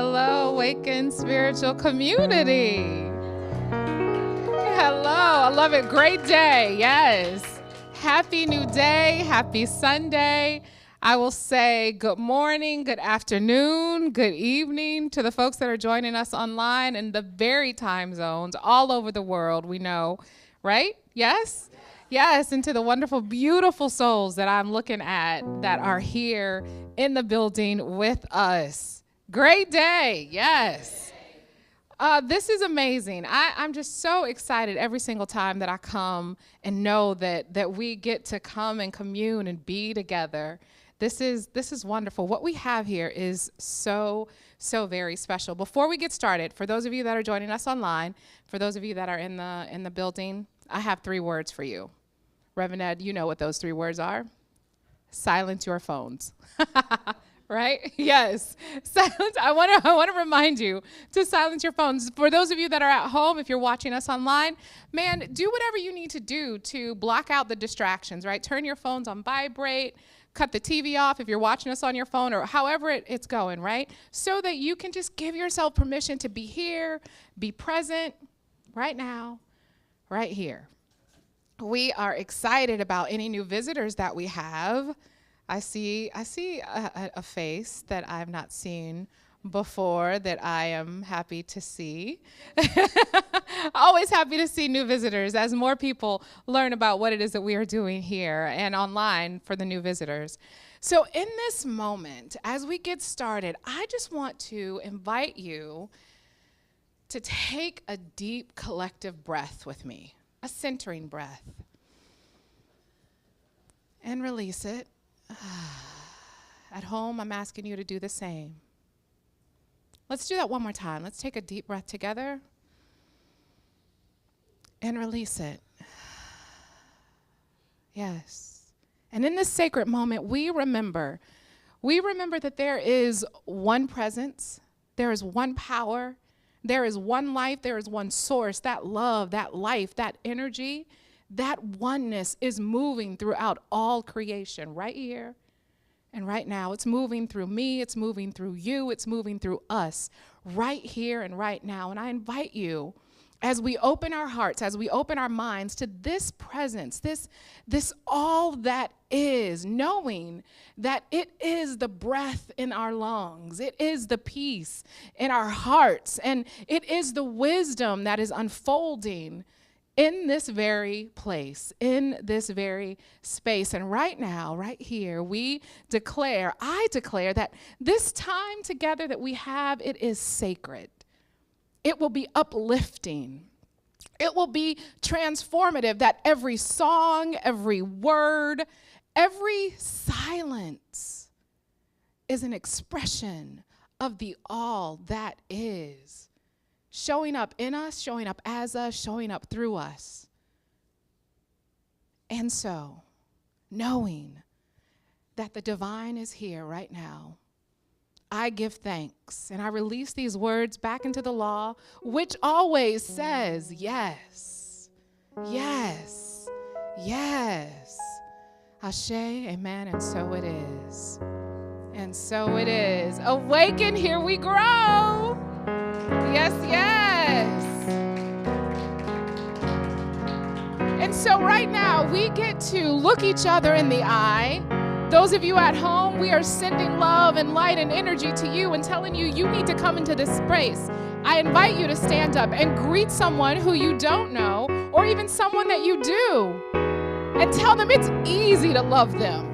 Hello, Awaken spiritual community. Hello, I love it. Great day. Yes. Happy new day. Happy Sunday. I will say good morning, good afternoon, good evening to the folks that are joining us online in the very time zones all over the world. We know, right? Yes? Yes, and to the wonderful, beautiful souls that I'm looking at that are here in the building with us. Great day. Yes. This is amazing. I'm just so excited every single time that I come and know that we get to come and commune and be together. This is wonderful. What we have here is so very special. Before we get started, for those of you that are joining us online, for those of you that are in the building, I have 3 words for you. Reverend Ed, you know what those 3 words are. Silence your phones. Right? Yes. Silence. I want to remind you to silence your phones. For those of you that are at home, if you're watching us online, man, do whatever you need to do to block out the distractions, right? Turn your phones on vibrate, cut the TV off if you're watching us on your phone or however it's going, right? So that you can just give yourself permission to be here, be present right now, right here. We are excited about any new visitors that we have. I see a face that I've not seen before that I am happy to see. Always happy to see new visitors as more people learn about what it is that we are doing here and online for the new visitors. So in this moment, as we get started, I just want to invite you to take a deep collective breath with me, a centering breath, and release it. At home, I'm asking you to do the same. Let's do that one more time. Let's take a deep breath together and release it. Yes. And in this sacred moment, we remember that there is one presence, there is one power, there is one life, there is one source. That love, that life, that energy, that oneness is moving throughout all creation right here and right now. It's moving through me, it's moving through you, it's moving through us right here and right now. And I invite you, as we open our hearts, as we open our minds to this presence, this all that is, knowing that it is the breath in our lungs, it is the peace in our hearts, and it is the wisdom that is unfolding in this very place, in this very space. And right now, right here, I declare that this time together that we have, it is sacred. It will be uplifting. It will be transformative, that every song, every word, every silence is an expression of the all that is. Showing up in us, showing up as us, showing up through us. And so, knowing that the divine is here right now, I give thanks and I release these words back into the law, which always says yes, yes, yes. Ashe, amen, and so it is. And so it is. Awaken, here we grow. Yes, yes. And so right now, we get to look each other in the eye. Those of you at home, we are sending love and light and energy to you and telling you, you need to come into this space. I invite you to stand up and greet someone who you don't know, or even someone that you do, and tell them it's easy to love them.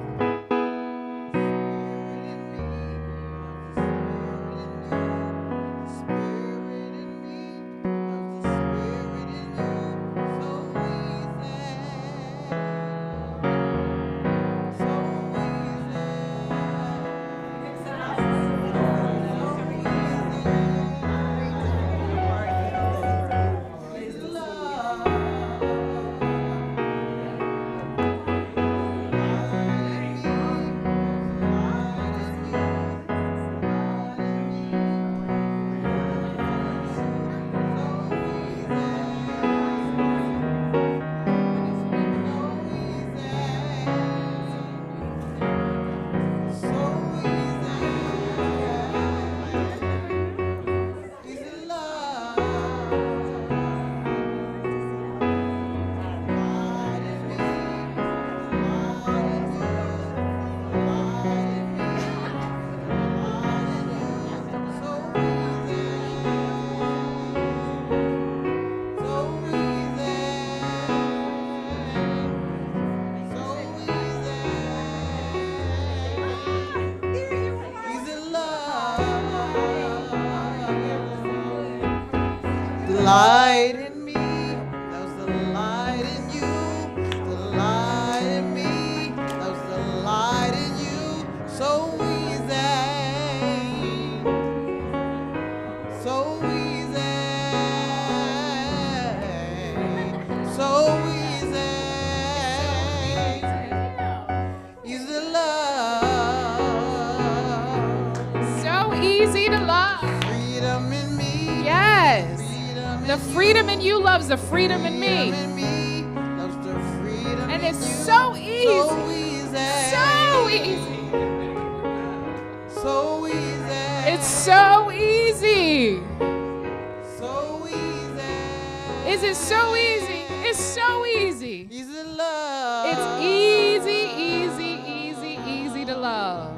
light in me. That was the light in you. The light in me. That was the light in you. So easy. So easy. So easy. Easy love. So easy to love. Freedom in me. Yes. Freedom The in freedom in you loves the freedom in me. Freedom in me loves the freedom And in it's you. so easy. So easy. So easy. So easy. It's so easy. So easy. Is it so easy? It's so easy. Easy love. It's easy, easy, easy, easy to love.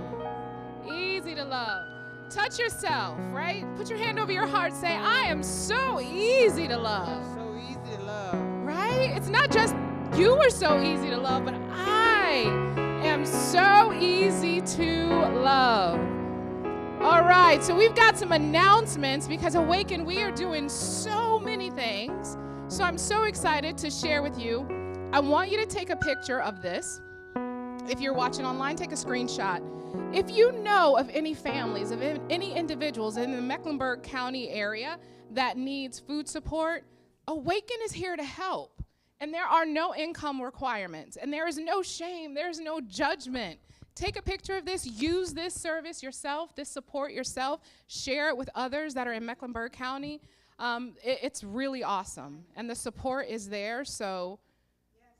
Easy to love. Touch yourself, right? Put your hand over your heart. Say, I am so easy to love. So easy to love. Right? It's not just you are so easy to love, but I am so easy to love. All right, so we've got some announcements because Awaken, we are doing so many things. So I'm so excited to share with you. I want you to take a picture of this. If you're watching online, take a screenshot. If you know of any families, of any individuals in the Mecklenburg County area that needs food support, Awaken is here to help. And there are no income requirements. And there is no shame. There's no judgment. Take a picture of this. Use this service yourself, this support yourself. Share it with others that are in Mecklenburg County. It's really awesome. And the support is there, so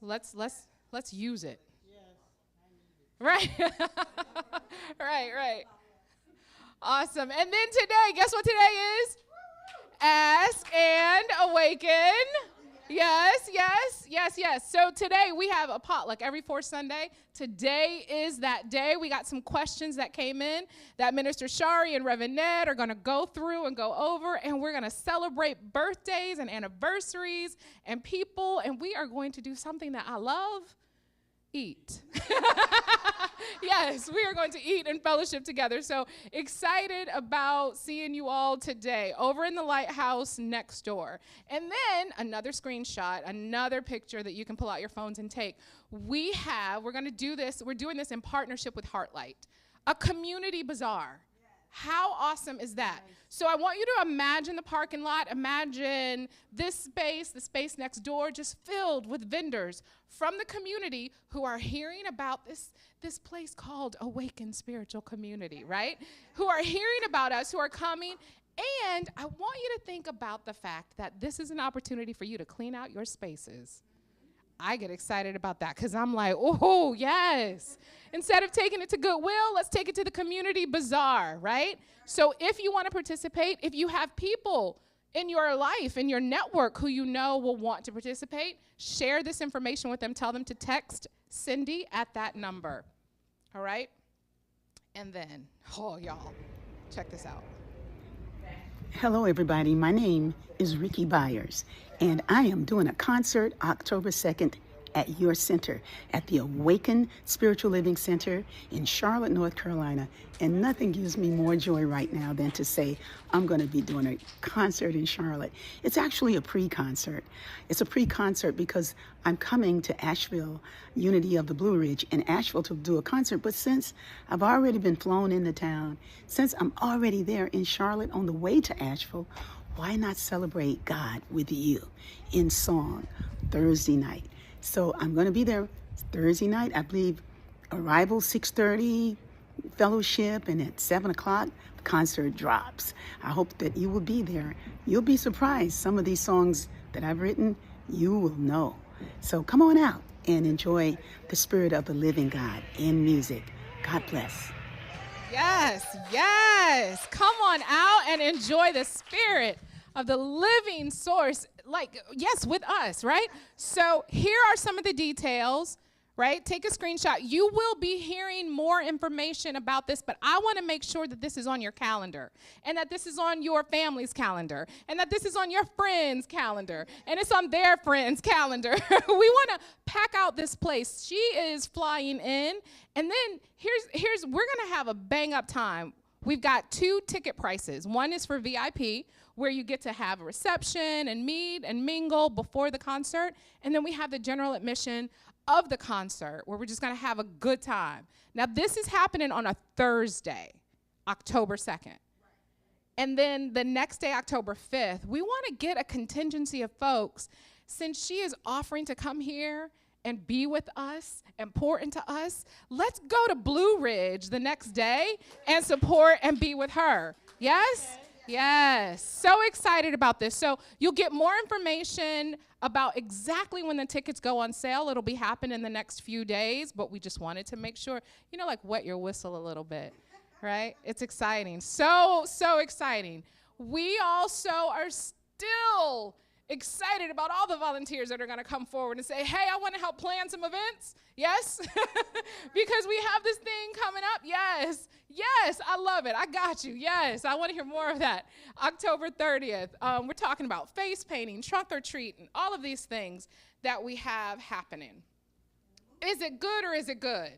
let's use it. Right. right. Awesome. And then today, guess what today is? Ask and Awaken. Yes. So today we have a potluck every fourth Sunday. Today is that day. We got some questions that came in that Minister Shari and Reverend Ned are going to go through and go over, and we're going to celebrate birthdays and anniversaries and people, and we are going to do something that I love. Eat. Yes, we are going to eat and fellowship together. So excited about seeing you all today over in the lighthouse next door. And then another screenshot, another picture that you can pull out your phones and take. We're going to do this. We're doing this in partnership with Heartlight, a community bazaar. How awesome is that? So I want you to imagine the parking lot. Imagine this space, the space next door, just filled with vendors from the community who are hearing about this place called Awaken Spiritual Community, right? Who are hearing about us, who are coming. And I want you to think about the fact that this is an opportunity for you to clean out your spaces. I get excited about that because I'm like, oh, yes. Instead of taking it to Goodwill, let's take it to the community bazaar, right? So if you want to participate, if you have people in your life, in your network who you know will want to participate, share this information with them. Tell them to text Cindy at that number, all right? And then, y'all, check this out. Hello, everybody. My name is Ricky Byers, and I am doing a concert October 2nd at your center, at the Awaken Spiritual Living Center in Charlotte, North Carolina. And nothing gives me more joy right now than to say I'm going to be doing a concert in Charlotte. It's actually a pre-concert. It's a pre-concert because I'm coming to Asheville, Unity of the Blue Ridge in Asheville to do a concert. But since I've already been flown into town, since I'm already there in Charlotte on the way to Asheville, why not celebrate God with you in song Thursday night? So I'm going to be there Thursday night. I believe arrival 6:30, fellowship, and at 7 o'clock, the concert drops. I hope that you will be there. You'll be surprised. Some of these songs that I've written, you will know. So come on out and enjoy the spirit of the living God in music. God bless. Yes. Come on out and enjoy the spirit of the living source, with us, right? So here are some of the details, right? Take a screenshot. You will be hearing more information about this, but I want to make sure that this is on your calendar and that this is on your family's calendar and that this is on your friend's calendar and it's on their friend's calendar. We want to pack out this place. She is flying in, and then here's we're going to have a bang up time. we've got 2 ticket prices. One is for VIP, where you get to have a reception and meet and mingle before the concert. And then we have the general admission of the concert, where we're just going to have a good time. Now, this is happening on a Thursday, October 2nd. And then the next day, October 5th, we want to get a contingency of folks, since she is offering to come here and be with us and pour into us. Let's go to Blue Ridge the next day and support and be with her. Yes? Yes. So excited about this. So you'll get more information about exactly when the tickets go on sale. It'll be happening in the next few days, but we just wanted to make sure, like wet your whistle a little bit, right? It's exciting. So exciting. We also are still excited about all the volunteers that are going to come forward and say, hey, I want to help plan some events. Yes? Because we have this thing coming up. Yes. Yes, I love it. I got you. Yes, I want to hear more of that. October 30th. We're talking about face painting, trunk or treat, and all of these things that we have happening. Is it good or is it good?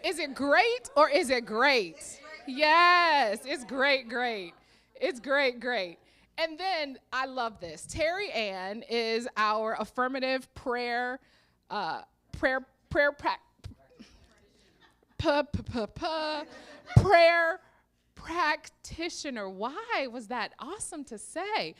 Is it great or is it great? Yes, it's great. It's great. And then I love this. Terry Ann is our affirmative prayer practitioner. Why was that awesome to say?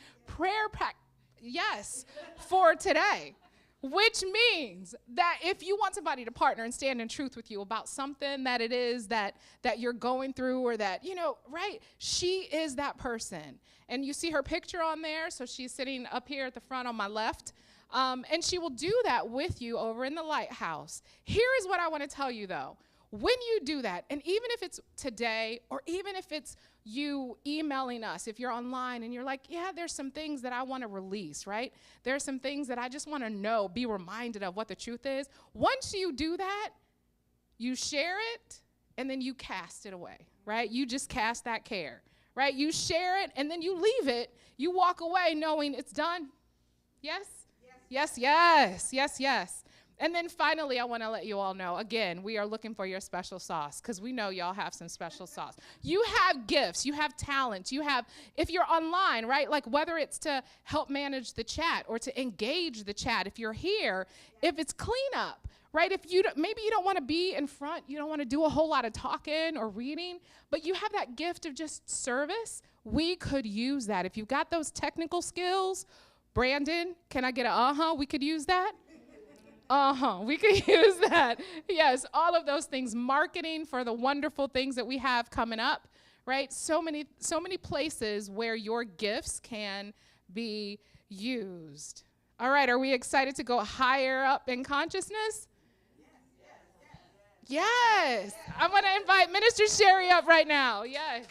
Yes, for today. Which means that if you want somebody to partner and stand in truth with you about something that it is that you're going through, or that, right? She is that person. And you see her picture on there, so she's sitting up here at the front on my left. And she will do that with you over in the lighthouse. Here is what I want to tell you, though. When you do that, and even if it's today, or even if it's you emailing us, if you're online and you're like, yeah, there's some things that I want to release, right? There's some things that I just want to know, be reminded of what the truth is. Once you do that, you share it, and then you cast it away, right? You just cast that care, right? You share it, and then you leave it. You walk away knowing it's done. Yes? Yes. And then finally, I want to let you all know, again, we are looking for your special sauce, because we know y'all have some special sauce. You have gifts, you have talents, if you're online, right, like whether it's to help manage the chat or to engage the chat, if you're here, if it's cleanup, right, maybe you don't want to be in front, you don't want to do a whole lot of talking or reading, but you have that gift of just service, we could use that. If you've got those technical skills, Brandon, can I get we could use that? We could use that. Yes, all of those things. Marketing for the wonderful things that we have coming up, right? So many places where your gifts can be used. All right, are we excited to go higher up in consciousness? Yes. I'm going to invite Minister Shari up right now. Yes.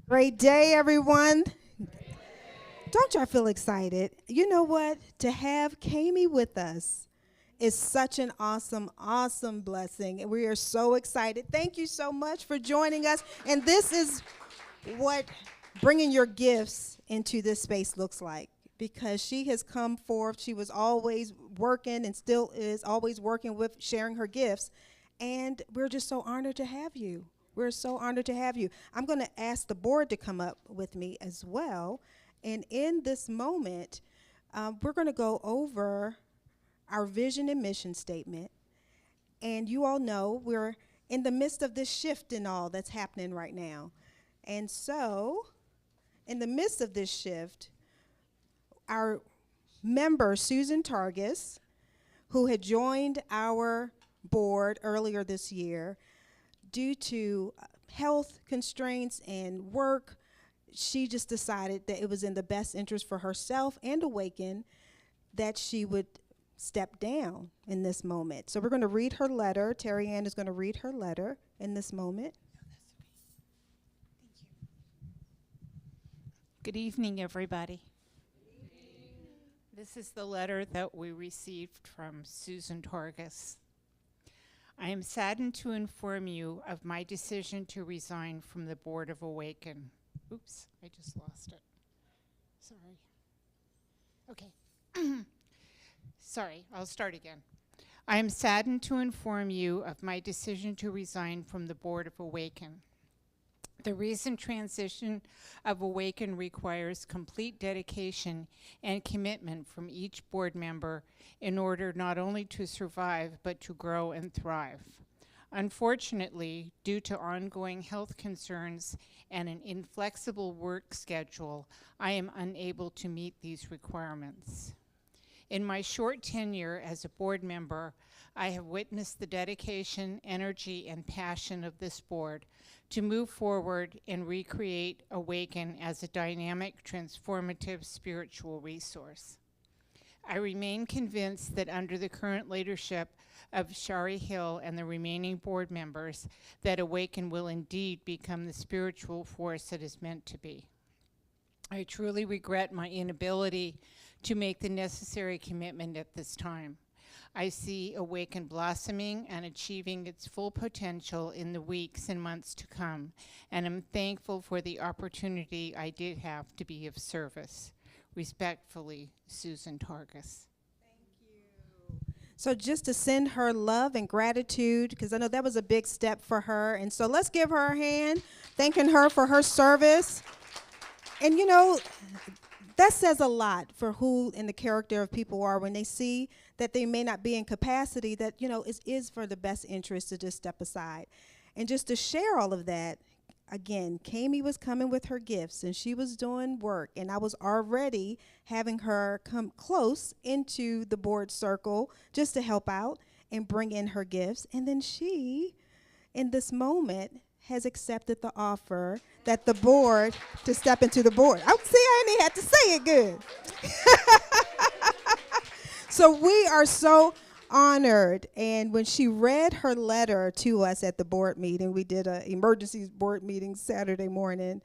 Great day, everyone. Don't y'all feel excited? You know what? To have Kami with us is such an awesome, awesome blessing. And we are so excited. Thank you so much for joining us. And this is what bringing your gifts into this space looks like, because she has come forth. She was always working and still is always working with sharing her gifts. And we're just so honored to have you. We're so honored to have you. I'm going to ask the board to come up with me as well. And in this moment, we're going to go over our vision and mission statement. And you all know we're in the midst of this shift and all that's happening right now. And so, in the midst of this shift, our member, Susan Targis, who had joined our board earlier this year, due to health constraints and work, she just decided that it was in the best interest for herself and Awaken that she would step down in this moment. So we're going to read her letter. Terry Ann is going to read her letter in this moment. Good evening, everybody. This is the letter that we received from Susan Targis. I am saddened to inform you of my decision to resign from the Board of Awaken. Oops, I just lost it. Sorry. Okay. Sorry, I'll start again. I am saddened to inform you of my decision to resign from the Board of Awaken. The recent transition of Awaken requires complete dedication and commitment from each board member in order not only to survive, but to grow and thrive. Unfortunately, due to ongoing health concerns and an inflexible work schedule, I am unable to meet these requirements. In my short tenure as a board member, I have witnessed the dedication, energy, and passion of this board to move forward and recreate Awaken as a dynamic, transformative spiritual resource. I remain convinced that under the current leadership of Shari Hill and the remaining board members, that Awaken will indeed become the spiritual force it is meant to be. I truly regret my inability to make the necessary commitment at this time. I see Awaken blossoming and achieving its full potential in the weeks and months to come, and I'm thankful for the opportunity I did have to be of service. Respectfully, Susan Targus. So just to send her love and gratitude, because I know that was a big step for her. And so let's give her a hand, thanking her for her service. And you know, that says a lot for who and the character of people are when they see that they may not be in capacity, that, you know, it is for the best interest to just step aside. And just to share all of that, again, Kami was coming with her gifts and she was doing work, and I was already having her come close into the board circle just to help out and bring in her gifts. And then she, in this moment, has accepted the offer that the board to step into the board. Oh, see, I didn't had to say it good. So we are so honored. And when she read her letter to us at the board meeting, we did an emergency board meeting Saturday morning,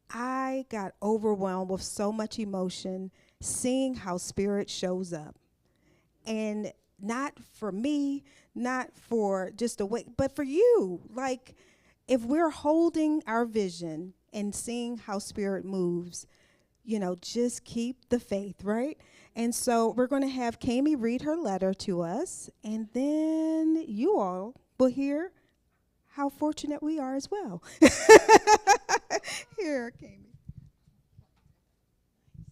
I got overwhelmed with so much emotion seeing how Spirit shows up. And not for me, not for just a way, but for you. Like, if we're holding our vision and seeing how Spirit moves, you know, just keep the faith, right? And so we're going to have Kami read her letter to us, and then you all will hear how fortunate we are as well. Here, Kami.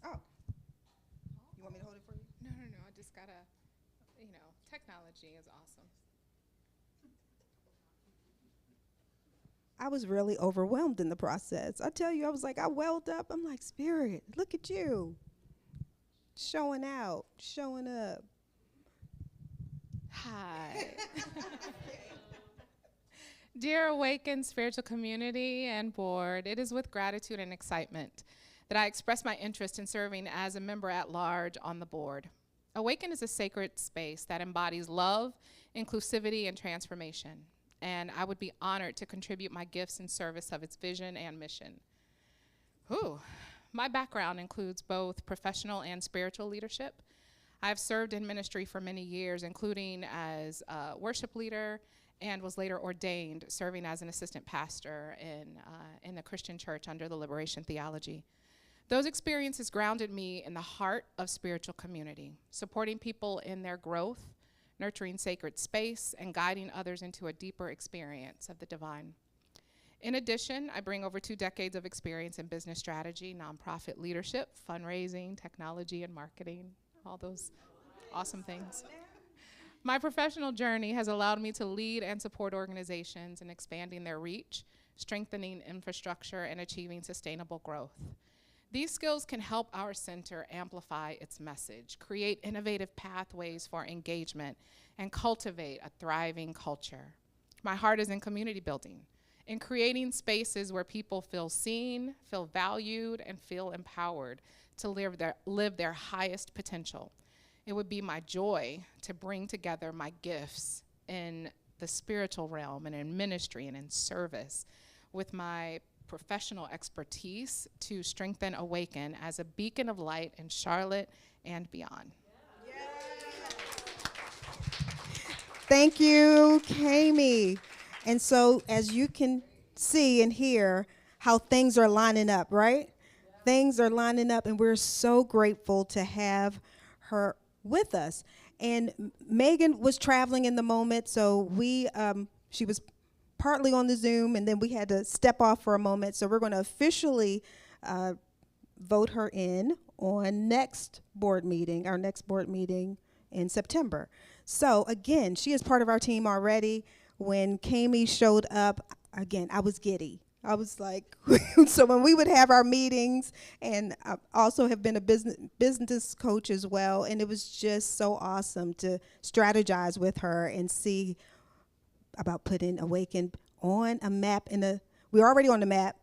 Oh. You want me to hold it for you? No. I just gotta, technology is awesome. I was really overwhelmed in the process. I tell you, I was like, I welled up. I'm like, Spirit, look at you. Showing out, showing up. Hi. Dear Awaken Spiritual Community and Board, it is with gratitude and excitement that I express my interest in serving as a member at large on the board. Awaken is a sacred space that embodies love, inclusivity, and transformation, and I would be honored to contribute my gifts in service of its vision and mission. My background includes both professional and spiritual leadership. I've served in ministry for many years, including as a worship leader, and was later ordained, serving as an assistant pastor in the Christian church under the Liberation Theology. Those experiences grounded me in the heart of spiritual community, supporting people in their growth, nurturing sacred space, and guiding others into a deeper experience of the divine. In addition, I bring over 2 decades of experience in business strategy, nonprofit leadership, fundraising, technology, and marketing, all those awesome things. My professional journey has allowed me to lead and support organizations in expanding their reach, strengthening infrastructure, and achieving sustainable growth. These skills can help our center amplify its message, create innovative pathways for engagement, and cultivate a thriving culture. My heart is in community building, in creating spaces where people feel seen, feel valued, and feel empowered to live their highest potential. It would be my joy to bring together my gifts in the spiritual realm and in ministry and in service with my professional expertise to strengthen Awaken as a beacon of light in Charlotte and beyond. Thank you, Kami. And so as you can see and hear how things are lining up, right? Things are lining up, and we're so grateful to have her with us. And Megan was traveling in the moment, so she was partly on the Zoom, and then we had to step off for a moment. So we're going to officially vote her in on our next board meeting in September. So again, she is part of our team already. When Kami showed up, again, I was giddy. I was like, so when we would have our meetings, and I also have been a business coach as well, and it was just so awesome to strategize with her and see about putting Awaken on a map. We're already on the map,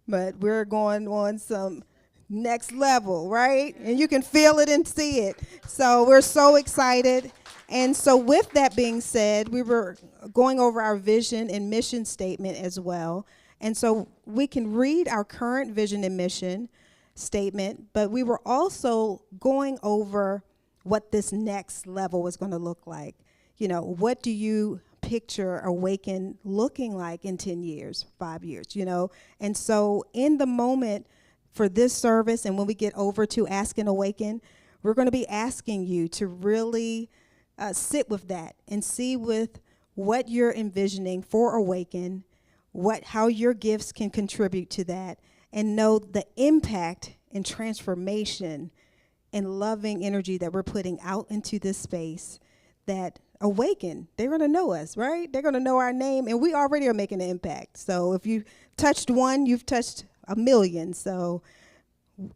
but we're going on some next level, right? And you can feel it and see it. So we're so excited. And so with that being said, we were going over our vision and mission statement as well. And so we can read our current vision and mission statement, but we were also going over what this next level was going to look like. You know, what do you picture Awaken looking like in 10 years, 5 years, you know? And so in the moment for this service, and when we get over to Ask and Awaken, we're going to be asking you to really sit with that and see with what you're envisioning for Awaken, how your gifts can contribute to that, and know the impact and transformation and loving energy that we're putting out into this space. That Awaken, they're going to know us, right? They're going to know our name, and we already are making an impact. So if you touched one, you've touched a million. So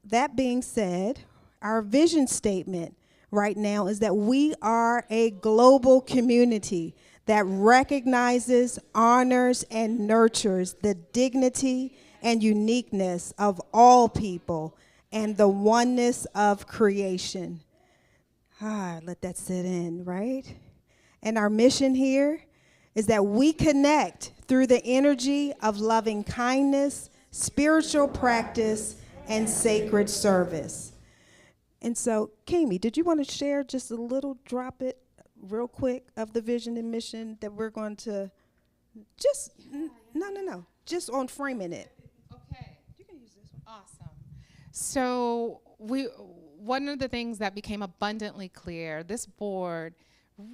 that being said, our vision statement right now is that we are a global community that recognizes, honors, and nurtures the dignity and uniqueness of all people and the oneness of creation. Let that sit in, right? And our mission here is that we connect through the energy of loving kindness, spiritual practice, and sacred service. And so, Kami, did you want to share just a little, drop it real quick, of the vision and mission that we're going to just, just on framing it. Okay. You can use this one. Awesome. So one of the things that became abundantly clear, this board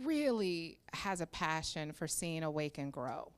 really has a passion for seeing Awaken grow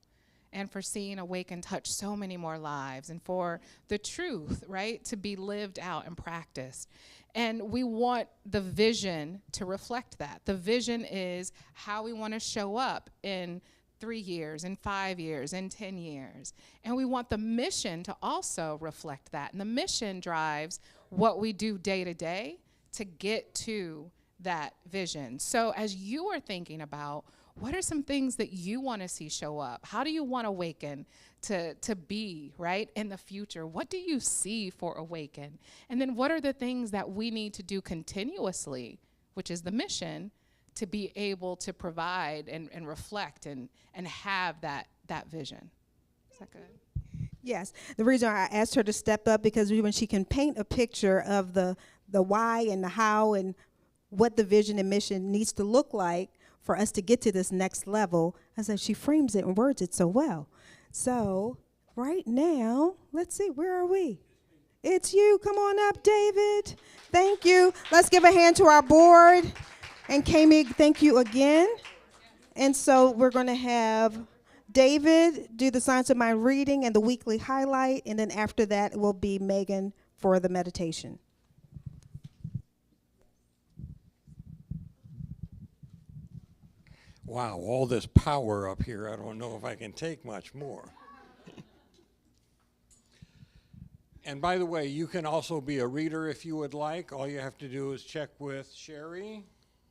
and for seeing Awaken touch so many more lives and for the truth, right, to be lived out and practiced. And we want the vision to reflect that. The vision is how we want to show up in 3 years, in 5 years, in 10 years. And we want the mission to also reflect that. And the mission drives what we do day to day to get to that vision. So as you are thinking about what are some things that you want to see show up? How do you want Awaken to be, right, in the future? What do you see for Awaken? And then what are the things that we need to do continuously, which is the mission, to be able to provide and reflect and have that vision? Is that good? Yes. The reason I asked her to step up, because when she can paint a picture of the why and the how and what the vision and mission needs to look like for us to get to this next level, I said she frames it and words it so well. So right now, let's see, where are we? It's you. Come on up, David. Thank you. Let's give a hand to our board. And Kami, thank you again. And so we're going to have David do the Science of Mind reading and the weekly highlight. And then after that, it will be Megan for the meditation. Wow, all this power up here, I don't know if I can take much more. And by the way, you can also be a reader if you would like. All you have to do is check with Shari,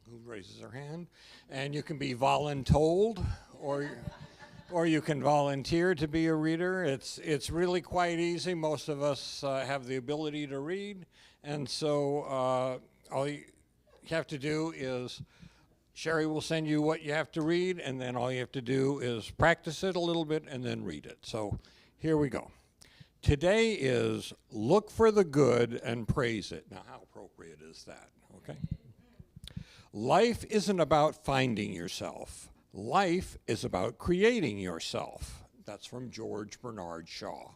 who raises her hand, and you can be voluntold, or you can volunteer to be a reader. It's really quite easy. Most of us have the ability to read, and so all you have to do is Shari will send you what you have to read, and then all you have to do is practice it a little bit and then read it. So here we go. Today is look for the good and praise it. Now, how appropriate is that? Okay. Life isn't about finding yourself. Life is about creating yourself. That's from George Bernard Shaw.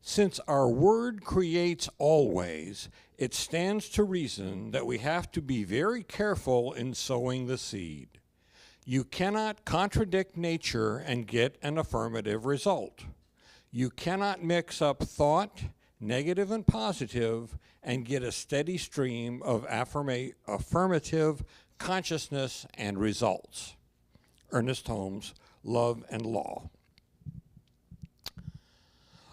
Since our word creates always, it stands to reason that we have to be very careful in sowing the seed. You cannot contradict nature and get an affirmative result. You cannot mix up thought, negative and positive, and get a steady stream of affirmative consciousness and results. Ernest Holmes, Love and Law.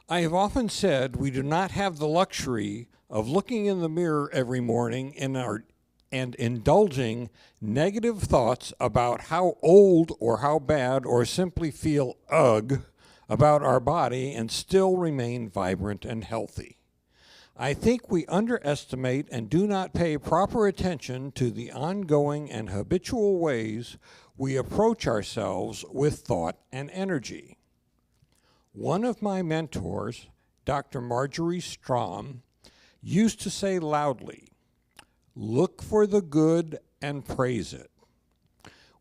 I have often said we do not have the luxury of looking in the mirror every morning and indulging negative thoughts about how old or how bad or simply feel ugh about our body and still remain vibrant and healthy. I think we underestimate and do not pay proper attention to the ongoing and habitual ways we approach ourselves with thought and energy. One of my mentors, Dr. Marjorie Strom, used to say loudly, "Look for the good and praise it."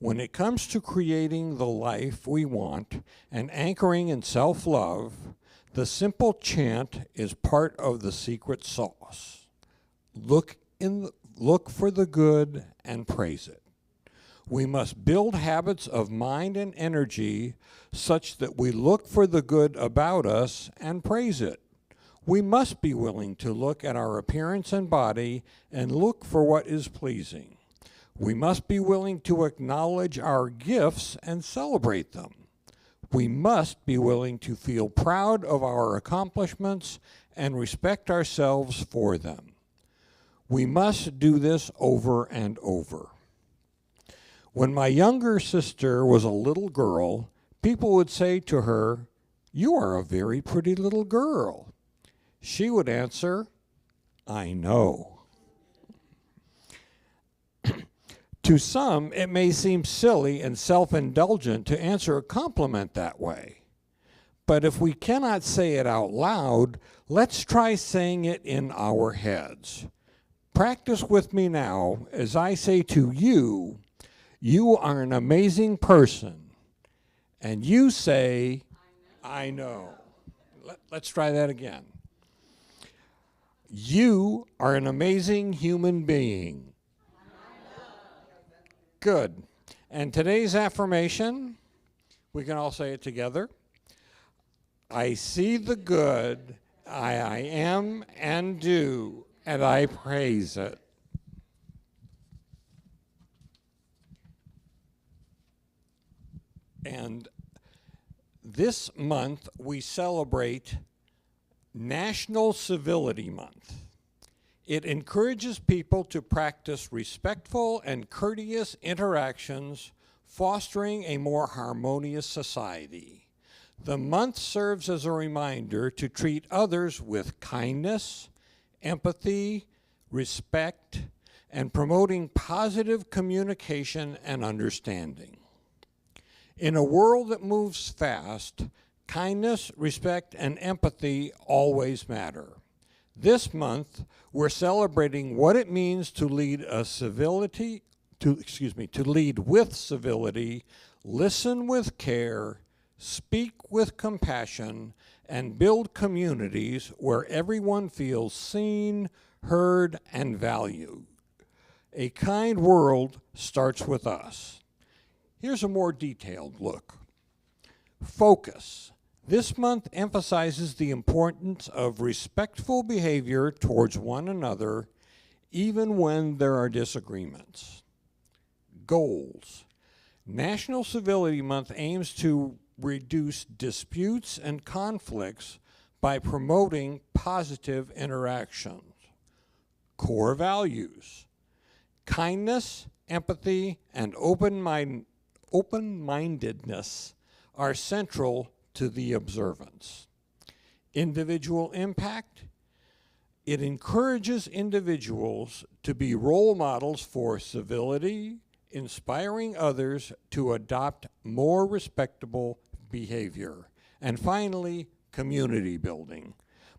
When it comes to creating the life we want and anchoring in self-love, the simple chant is part of the secret sauce. Look for the good and praise it. We must build habits of mind and energy such that we look for the good about us and praise it. We must be willing to look at our appearance and body and look for what is pleasing. We must be willing to acknowledge our gifts and celebrate them. We must be willing to feel proud of our accomplishments and respect ourselves for them. We must do this over and over. When my younger sister was a little girl, people would say to her, "You are a very pretty little girl." She would answer, "I know." To some, it may seem silly and self-indulgent to answer a compliment that way. But if we cannot say it out loud, let's try saying it in our heads. Practice with me now as I say to you, "You are an amazing person." And you say, "I know." Let's try that again. You are an amazing human being. Good. And today's affirmation, we can all say it together. I see the good I am and do, and I praise it. And this month we celebrate National Civility Month. It encourages people to practice respectful and courteous interactions, fostering a more harmonious society. The month serves as a reminder to treat others with kindness, empathy, respect, and promoting positive communication and understanding. In a world that moves fast, kindness, respect, and empathy always matter. This month, we're celebrating what it means to lead with civility, listen with care, speak with compassion, and build communities where everyone feels seen, heard, and valued. A kind world starts with us. Here's a more detailed look. Focus. This month emphasizes the importance of respectful behavior towards one another, even when there are disagreements. Goals. National Civility Month aims to reduce disputes and conflicts by promoting positive interactions. Core values. Kindness, empathy, and open-mindedness are central to the observance. Individual impact. It encourages individuals to be role models for civility, inspiring others to adopt more respectable behavior. And finally, community building.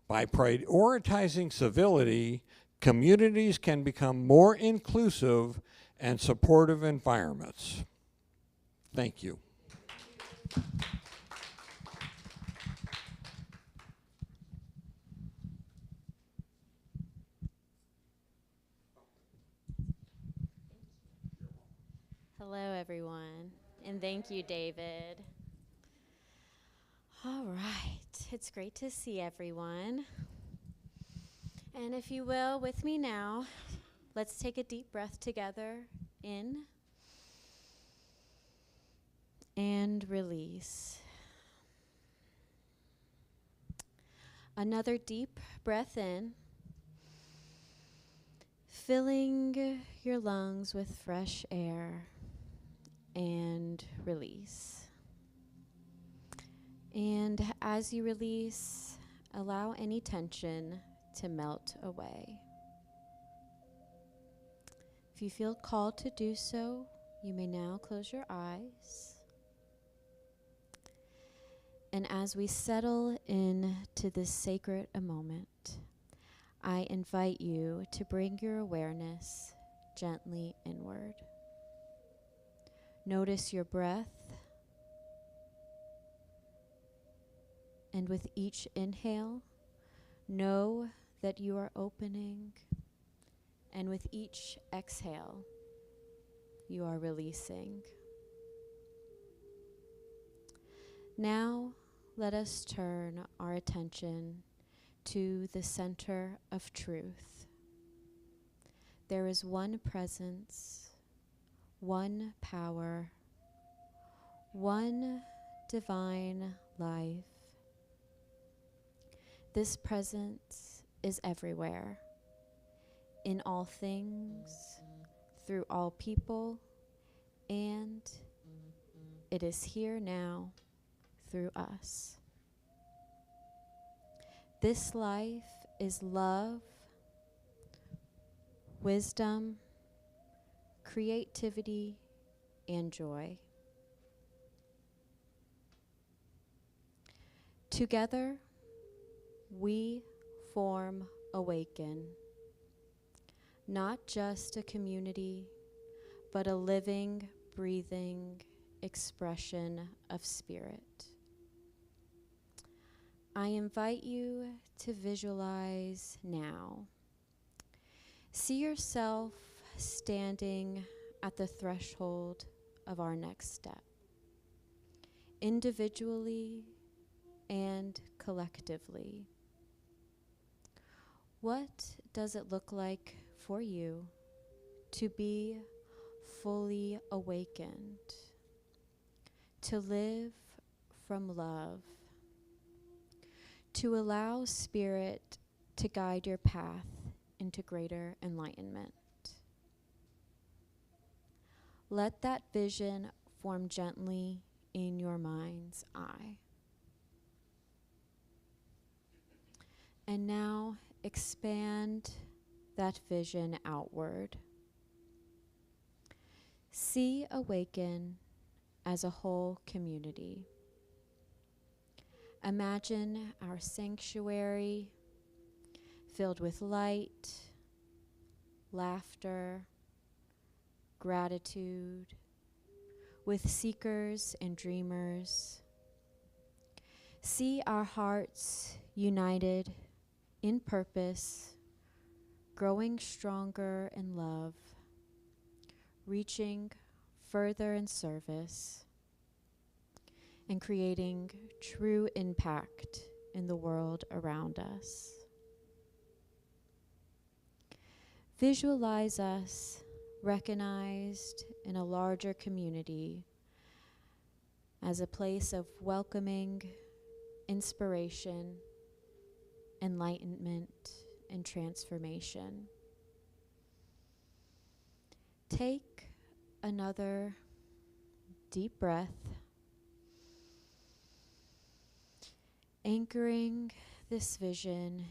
By prioritizing civility, communities can become more inclusive and supportive environments. Thank you. Hello, everyone. And thank you, David. All right. It's great to see everyone. And if you will, with me now, let's take a deep breath together. In and release. Another deep breath in, filling your lungs with fresh air, and release. And as you release, allow any tension to melt away. If you feel called to do so, you may now close your eyes. And as we settle into this sacred moment, I invite you to bring your awareness gently inward. Notice your breath, and with each inhale, know that you are opening, and with each exhale, you are releasing. Now, let us turn our attention to the center of truth. There is one presence, one power, one divine life. This presence is everywhere, in all things, through all people, and it is here now through us. This life is love, wisdom, creativity, and joy. Together, we form Awaken, not just a community, but a living, breathing expression of spirit. I invite you to visualize now. See yourself standing at the threshold of our next step, individually and collectively. What does it look like for you to be fully awakened, to live from love, to allow spirit to guide your path into greater enlightenment? Let that vision form gently in your mind's eye. And now expand that vision outward. See Awaken as a whole community. Imagine our sanctuary filled with light, laughter, gratitude, with seekers and dreamers. See our hearts united in purpose, growing stronger in love, reaching further in service, and creating true impact in the world around us. Visualize us recognized in a larger community as a place of welcoming inspiration, enlightenment, and transformation. Take another deep breath, anchoring this vision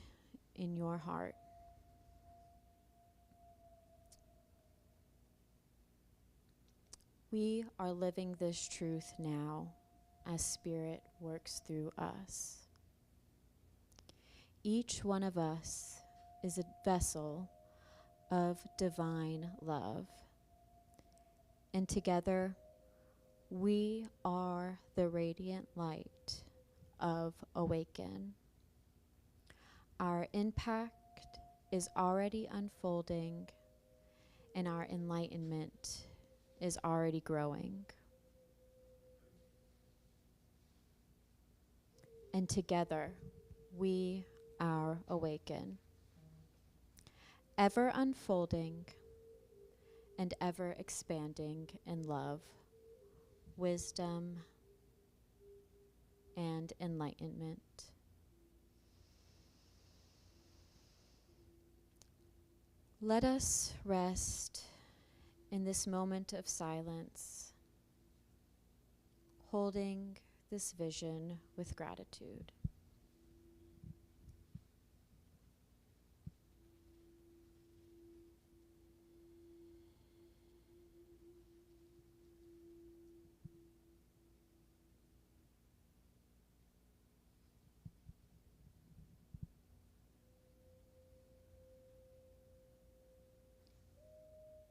in your heart. We are living this truth now as Spirit works through us. Each one of us is a vessel of divine love. And together, we are the radiant light of Awaken. Our impact is already unfolding, and our enlightenment is already growing. And together, we are Awaken, ever unfolding and ever expanding in love, wisdom, and enlightenment. Let us rest in this moment of silence, holding this vision with gratitude.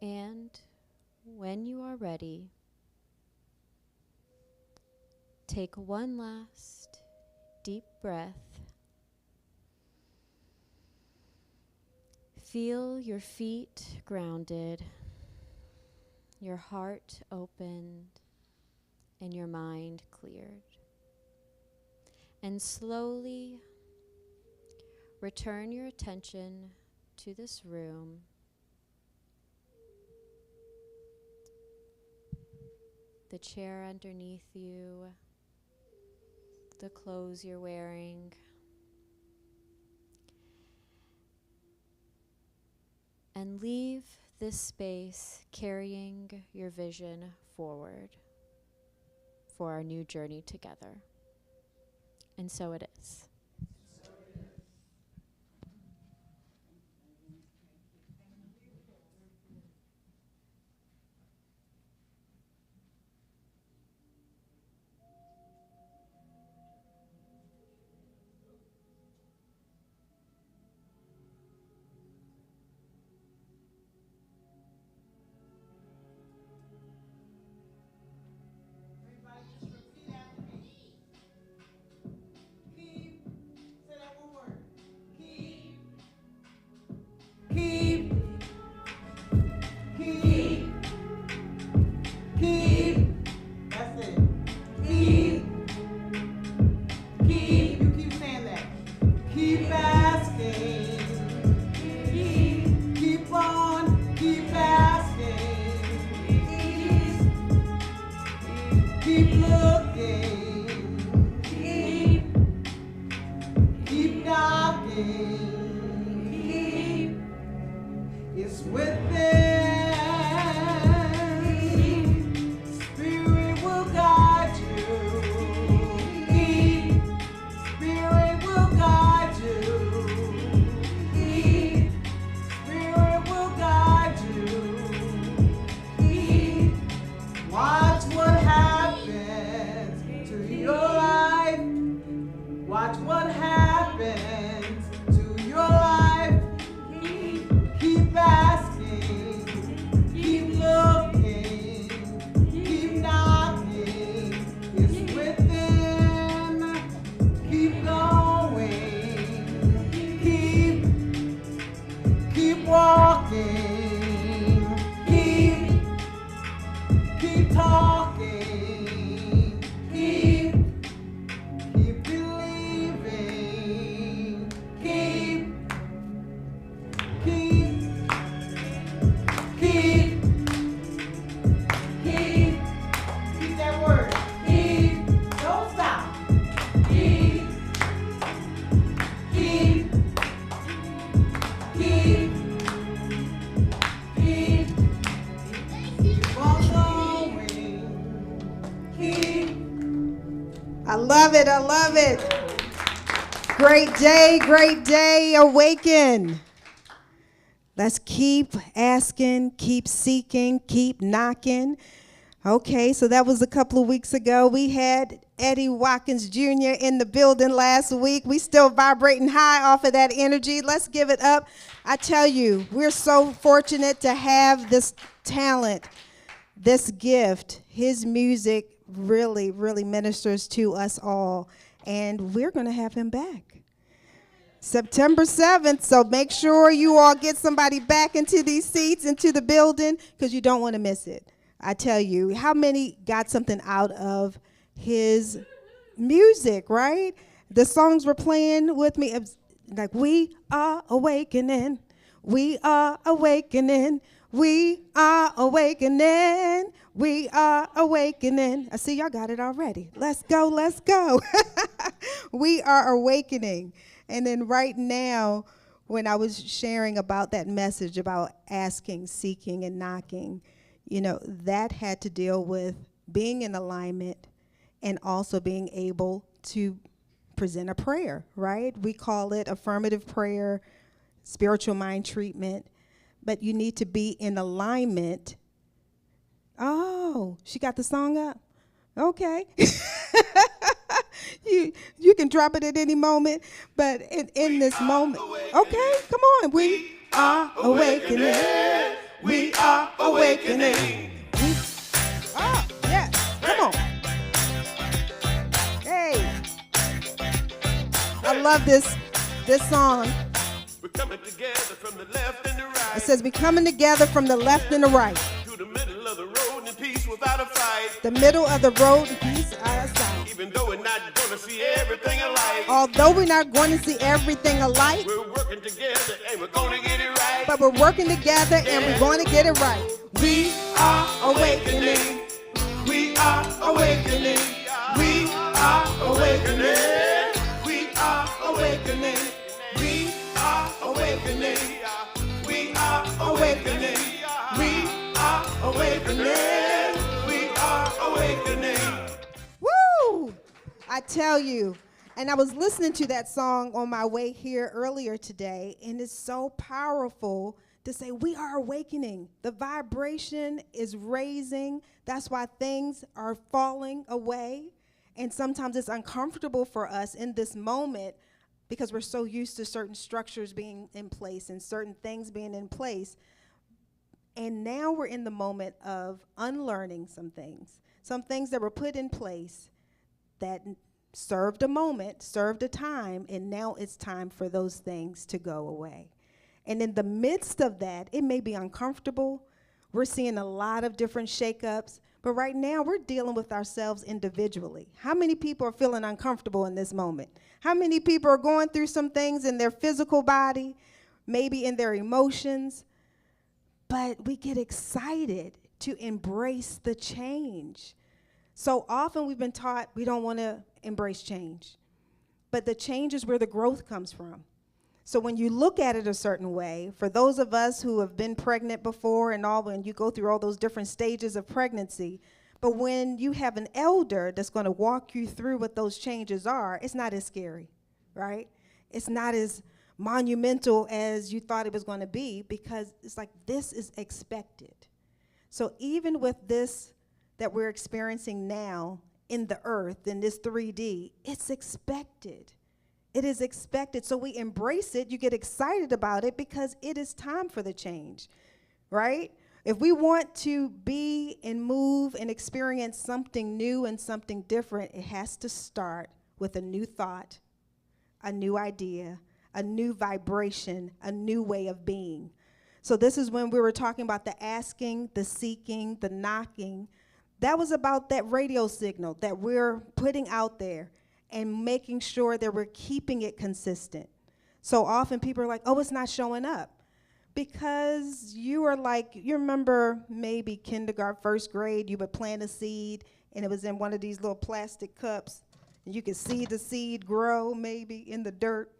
And when you are ready, take one last deep breath. Feel your feet grounded, your heart opened, and your mind cleared. And slowly return your attention to this room. The chair underneath you, the clothes you're wearing, and leave this space carrying your vision forward for our new journey together. And so it is. Everybody just repeat after me. Keep. Say that one word. Keep. Keep. Keep. Keep. That's it. Keep. Keep. You keep saying that. Keep asking. Keep on. Keep asking. Keep looking. Keep knocking. It's within. Spirit will guide you. Spirit will guide you. Spirit will guide you. Watch what happens to your life. Watch what happens to your life. Keep asking, keep looking, keep knocking. It's within. Keep going, keep walking, keep talking, keep believing, keep. Keep that word. Keep. Don't stop. Keep. Keep. Keep. Keep. Keep on going. Keep. I love it. I love it. Great day, Awaken. Let's keep asking, keep seeking, keep knocking. Okay, so that was a couple of weeks ago. We had Eddie Watkins Jr. in the building last week. We still vibrating high off of that energy. Let's give it up. I tell you, we're so fortunate to have this talent, this gift. His music really, really ministers to us all. And we're going to have him back September 7th. So make sure you all get somebody back into these seats, into the building, because you don't want to miss it. I tell you, how many got something out of his music, right? The songs were playing with me. It was like, we are awakening. We are awakening. We are awakening. We are awakening. I see y'all got it already. Let's go, let's go. We are awakening. And then right now, when I was sharing about that message about asking, seeking, and knocking, you know, that had to deal with being in alignment and also being able to present a prayer, right? We call it affirmative prayer, spiritual mind treatment, but you need to be in alignment. Oh, she got the song up? Okay. You can drop it at any moment, but in this moment, okay, come on. We are awakening. We are awakening. Yes, come on. Hey, I love this song. We're coming together from the left and the right. It says we're coming together from the left and the right. To the middle of the road in peace without a fight. The middle of the road in peace out of sight. Even though we're not gonna see everything alike. Although we're not going to see everything alike, We're working together and we're gonna get it right. but we're working together and we're going to get it right. We are awakening. We are awakening. We are awakening. We are awakening. We are awakening. We are awakening. We are awakening. We are awakening. Woo! I tell you. And I was listening to that song on my way here earlier today, and it's so powerful to say we are awakening. The vibration is raising. That's why things are falling away. And sometimes it's uncomfortable for us in this moment because we're so used to certain structures being in place and certain things being in place. And now we're in the moment of unlearning some things that were put in place that served a moment, served a time, and now it's time for those things to go away. And in the midst of that, it may be uncomfortable. We're seeing a lot of different shakeups, but right now we're dealing with ourselves individually. How many people are feeling uncomfortable in this moment? How many people are going through some things in their physical body, maybe in their emotions? But we get excited to embrace the change. So often we've been taught we don't want to embrace change. But the change is where the growth comes from. So when you look at it a certain way, for those of us who have been pregnant before and all, when you go through all those different stages of pregnancy, but when you have an elder that's going to walk you through what those changes are, it's not as scary, right? It's not as monumental as you thought it was going to be, because it's like this is expected. So even with this that we're experiencing now in the earth, in this 3D, it's expected. It is expected. So we embrace it. You get excited about it because it is time for the change, right? If we want to be and move and experience something new and something different, it has to start with a new thought, a new idea, a new vibration, a new way of being. So this is when we were talking about the asking, the seeking, the knocking. That was about that radio signal that we're putting out there and making sure that we're keeping it consistent. So often people are like, oh, it's not showing up. Because you are like, you remember maybe kindergarten, first grade, you would plant a seed and it was in one of these little plastic cups. And you could see the seed grow maybe in the dirt.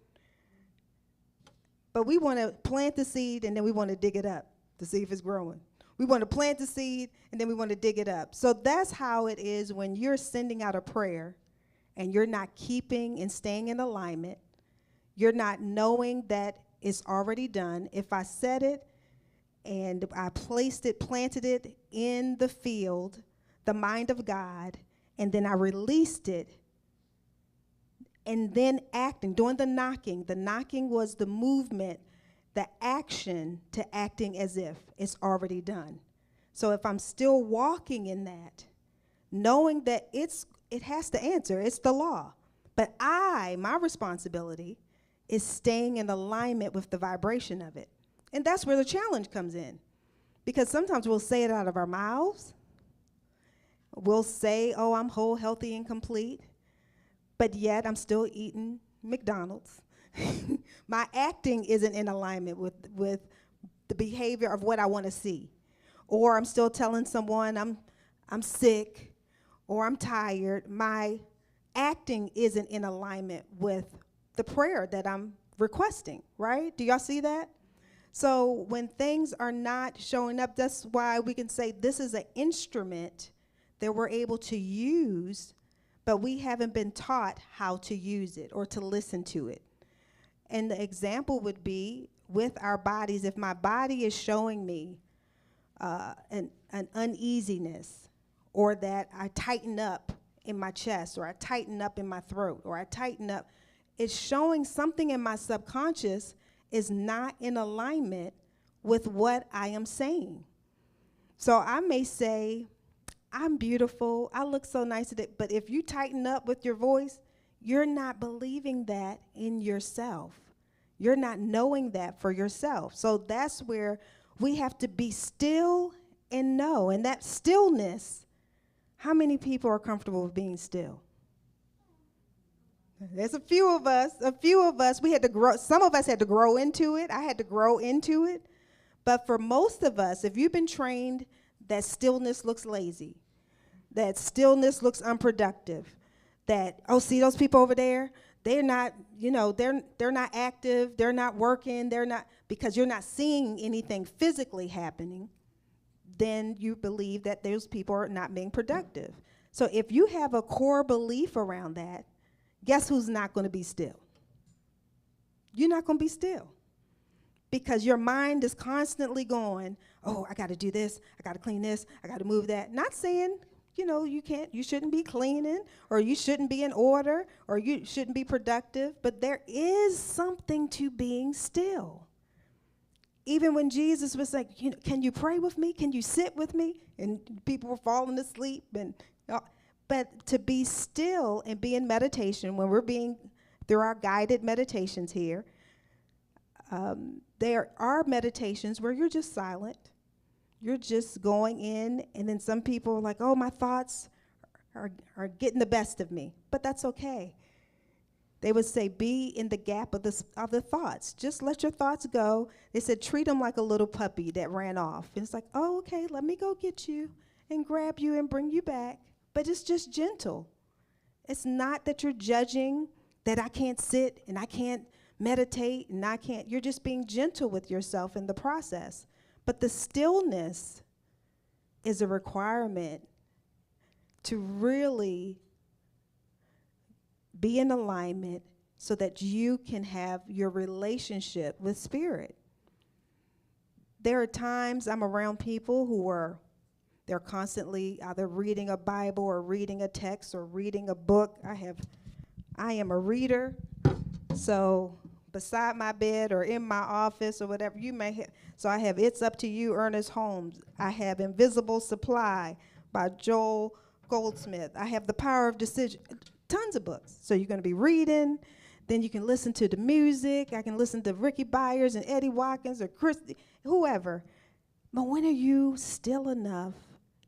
But we want to plant the seed and then we want to dig it up to see if it's growing. We want to plant the seed and then we want to dig it up. So that's how it is when you're sending out a prayer and you're not keeping and staying in alignment. You're not knowing that it's already done. If I said it and I placed it, planted it in the field, the mind of God, and then I released it, and then acting, doing the knocking. The knocking was the movement, the action to acting as if it's already done. So if I'm still walking in that, knowing that it has to answer, it's the law. But my responsibility is staying in alignment with the vibration of it. And that's where the challenge comes in. Because sometimes we'll say it out of our mouths, will say, oh, I'm whole, healthy, and complete, but yet I'm still eating McDonald's. My acting isn't in alignment with the behavior of what I want to see. Or I'm still telling someone I'm sick or I'm tired. My acting isn't in alignment with the prayer that I'm requesting, right? Do y'all see that? So when things are not showing up, that's why we can say this is an instrument that we're able to use, but we haven't been taught how to use it or to listen to it. And the example would be with our bodies. If my body is showing me an uneasiness, or that I tighten up in my chest, or I tighten up in my throat, or I tighten up, it's showing something in my subconscious is not in alignment with what I am saying. So I may say, I'm beautiful, I look so nice today, but if you tighten up with your voice, you're not believing that in yourself. You're not knowing that for yourself. So that's where we have to be still and know. And that stillness, how many people are comfortable with being still? There's a few of us, we had to grow, some of us had to grow into it. I had to grow into it. But for most of us, if you've been trained that stillness looks lazy, that stillness looks unproductive, that, oh, see those people over there? They're not, they're not active, they're not working, they're not, because you're not seeing anything physically happening, then you believe that those people are not being productive. So if you have a core belief around that, guess who's not going to be still? You're not going to be still. Because your mind is constantly going, oh, I got to do this, I got to clean this, I got to move that. Not saying, you shouldn't be cleaning, or you shouldn't be in order, or you shouldn't be productive, but there is something to being still. Even when Jesus was like, can you pray with me? Can you sit with me? And people were falling asleep. But to be still and be in meditation, when we're being, through our guided meditations here, there are meditations where you're just silent. You're just going in, and then some people are like, oh, my thoughts are getting the best of me. But that's okay. They would say, be in the gap of the thoughts. Just let your thoughts go. They said, treat them like a little puppy that ran off. And it's like, oh, okay, let me go get you and grab you and bring you back. But it's just gentle. It's not that you're judging that I can't sit and I can't meditate and I can't. You're just being gentle with yourself in the process. But the stillness is a requirement to really be in alignment so that you can have your relationship with spirit. There are times I'm around people they're constantly either reading a Bible or reading a text or reading a book. I am a reader, so beside my bed or in my office or whatever you may have. So I have It's Up to You, Ernest Holmes. I have Invisible Supply by Joel Goldsmith. I have The Power of Decision. Tons of books. So you're going to be reading, then you can listen to the music. I can listen to Ricky Byers and Eddie Watkins or Christy, whoever. But when are you still enough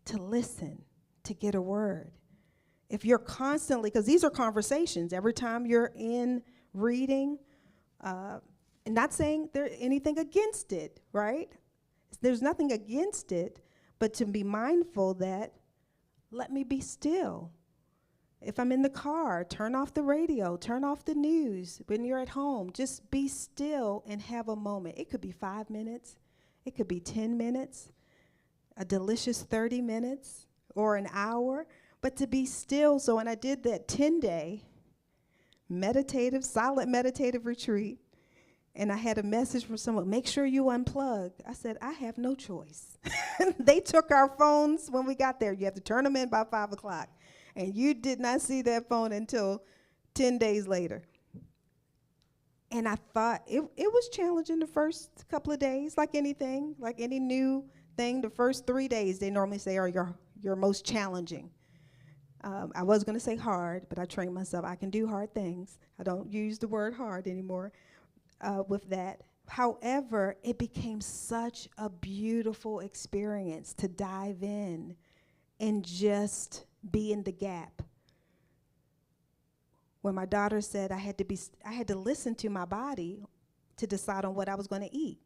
to listen, to get a word? If you're constantly, because these are conversations, every time you're in reading, and not saying there's anything against it, right? There's nothing against it, but to be mindful that, let me be still. If I'm in the car, turn off the radio, turn off the news. When you're at home, just be still and have a moment. It could be 5 minutes. It could be 10 minutes, a delicious 30 minutes, or an hour. But to be still, so when I did that 10-day silent meditative retreat, and I had a message from someone, make sure you unplug. I said, I have no choice. They took our phones when we got there. You have to turn them in by 5 o'clock. And you did not see that phone until 10 days later. And I thought it was challenging the first couple of days, like anything, like any new thing. The first 3 days, they normally say, are your most challenging. I was going to say hard, but I trained myself. I can do hard things. I don't use the word hard anymore with that. However, it became such a beautiful experience to dive in and just be in the gap. When my daughter said I had to listen to my body to decide on what I was going to eat.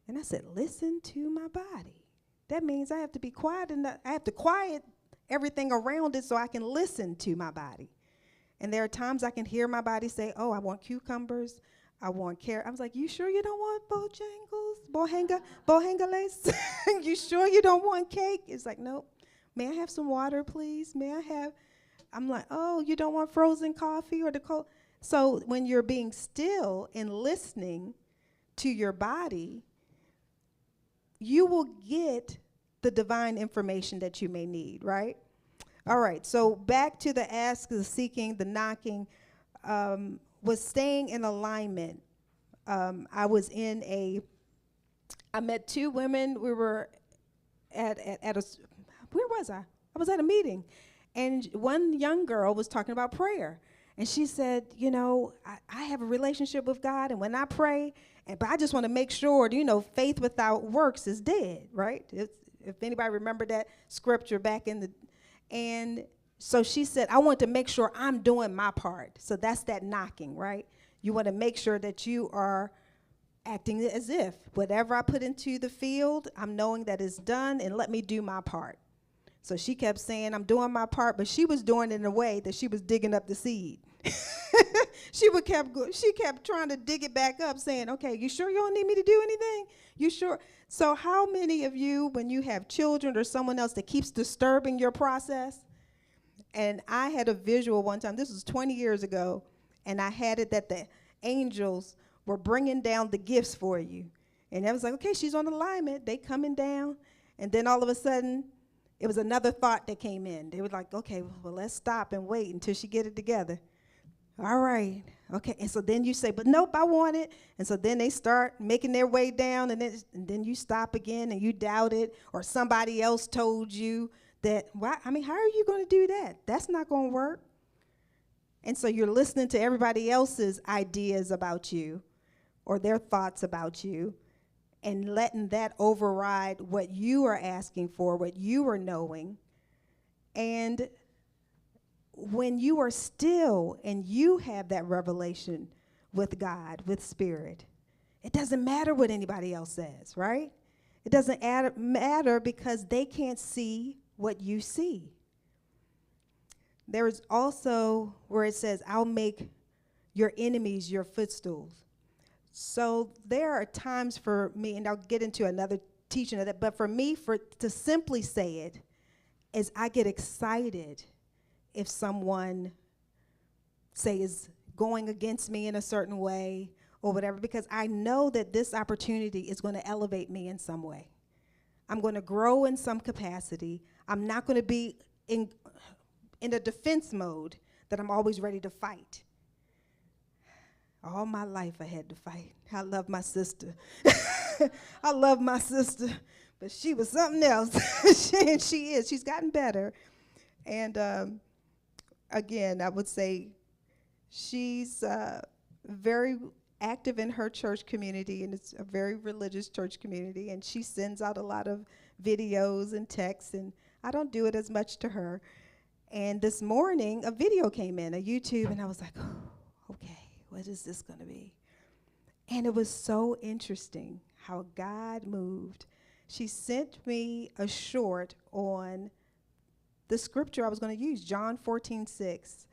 And I said, listen to my body. That means I have to be quiet, and I have to quiet everything around it so I can listen to my body. And there are times I can hear my body say, oh, I want cucumbers, I want carrot. I was like, you sure you don't want bojangles? You sure you don't want cake? It's like, nope. May I have some water, please? I'm like, oh, you don't want frozen coffee or the cold? So when you're being still and listening to your body, you will get the divine information that you may need, right? All right, so back to the ask, the seeking, the knocking, was staying in alignment. I met two women. We were where was I? I was at a meeting, and one young girl was talking about prayer. And she said, I have a relationship with God, and when I pray, but I just want to make sure, faith without works is dead, right? If anybody remember that scripture back and so she said, I want to make sure I'm doing my part. So that's that knocking, right? You want to make sure that you are acting as if whatever I put into the field, I'm knowing that it's done, and let me do my part. So she kept saying, I'm doing my part, but she was doing it in a way that she was digging up the seed. She kept trying to dig it back up, saying, okay, you sure you don't need me to do anything? You sure? So how many of you, when you have children or someone else that keeps disturbing your process? And I had a visual one time, this was 20 years ago, and I had it that the angels were bringing down the gifts for you. And I was like, okay, she's on alignment. They coming down. And then all of a sudden, it was another thought that came in. They were like, okay, well, let's stop and wait until she get it together. All right, okay. And so then you say, but nope, I want it. And so then they start making their way down, and then you stop again and you doubt it, or somebody else told you that, how are you going to do that? That's not going to work. And so you're listening to everybody else's ideas about you or their thoughts about you, and letting that override what you are asking for, what you are knowing. And when you are still and you have that revelation with God, with Spirit, it doesn't matter what anybody else says, right? It doesn't matter because they can't see what you see. There is also where it says, I'll make your enemies your footstools. So there are times for me, and I'll get into another teaching of that, but for me, to simply say it, is I get excited if someone, say, is going against me in a certain way or whatever, because I know that this opportunity is going to elevate me in some way. I'm going to grow in some capacity. I'm not going to be in a defense mode that I'm always ready to fight. All my life I had to fight. I love my sister. I love my sister, but she was something else. She's gotten better. And again, I would say she's very active in her church community, and it's a very religious church community, and she sends out a lot of videos and texts, and I don't do it as much to her. And this morning, a video came in, a YouTube, and I was like, oh, okay. What is this going to be? And it was so interesting how God moved. She sent me a short on the scripture I was going to use, John 14:6,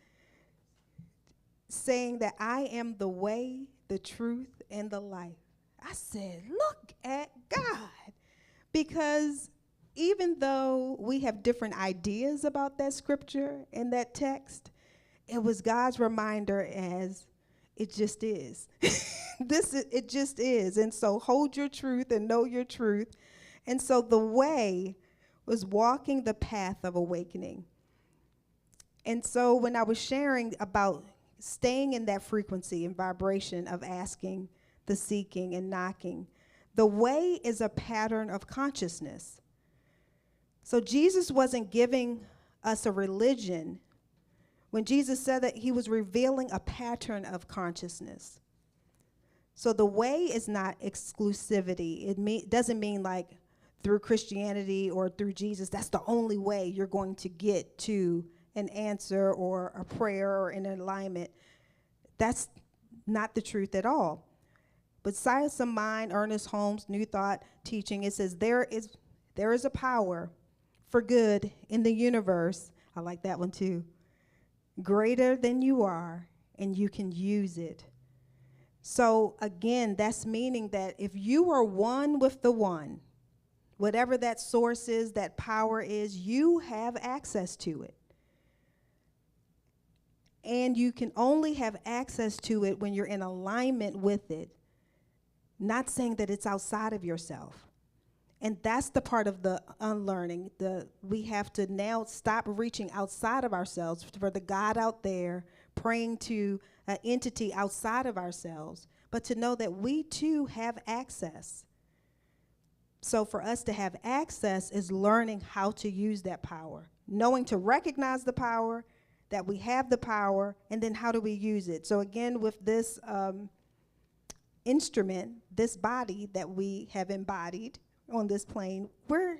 saying that I am the way, the truth, and the life. I said, look at God. Because even though we have different ideas about that scripture and that text, it was God's reminder as it just is. It just is. And so hold your truth and know your truth. And so the way was walking the path of awakening. And so when I was sharing about staying in that frequency and vibration of asking, the seeking, and knocking, the way is a pattern of consciousness. So Jesus wasn't giving us a religion. When Jesus said that, he was revealing a pattern of consciousness. So the way is not exclusivity. It doesn't mean like through Christianity or through Jesus, that's the only way you're going to get to an answer or a prayer or an alignment. That's not the truth at all. But Science of Mind, Ernest Holmes' New Thought teaching, it says there is a power for good in the universe. I like that one too. Greater than you are, and you can use it. So again, that's meaning that if you are one with the one, whatever that source is, that power is, you have access to it. And you can only have access to it when you're in alignment with it. Not saying that it's outside of yourself. And that's the part of the unlearning. We have to now stop reaching outside of ourselves for the God out there, praying to an entity outside of ourselves, but to know that we too have access. So for us to have access is learning how to use that power, knowing to recognize the power, that we have the power, and then how do we use it? So again, with this instrument, this body that we have embodied on this plane, we're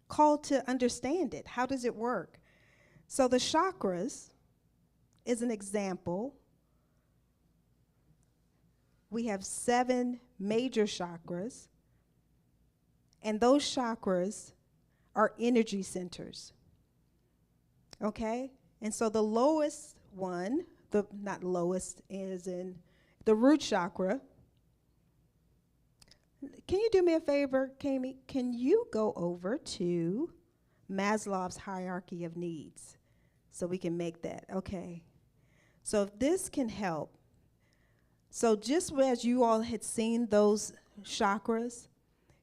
called to understand it. How does it work? So the chakras is an example. We have 7 major chakras, and those chakras are energy centers. Okay? And so the lowest one, not lowest, is in the root chakra. Can you do me a favor, Kami? Can you go over to Maslow's hierarchy of needs so we can make that? Okay. So if this can help. So just as you all had seen those chakras,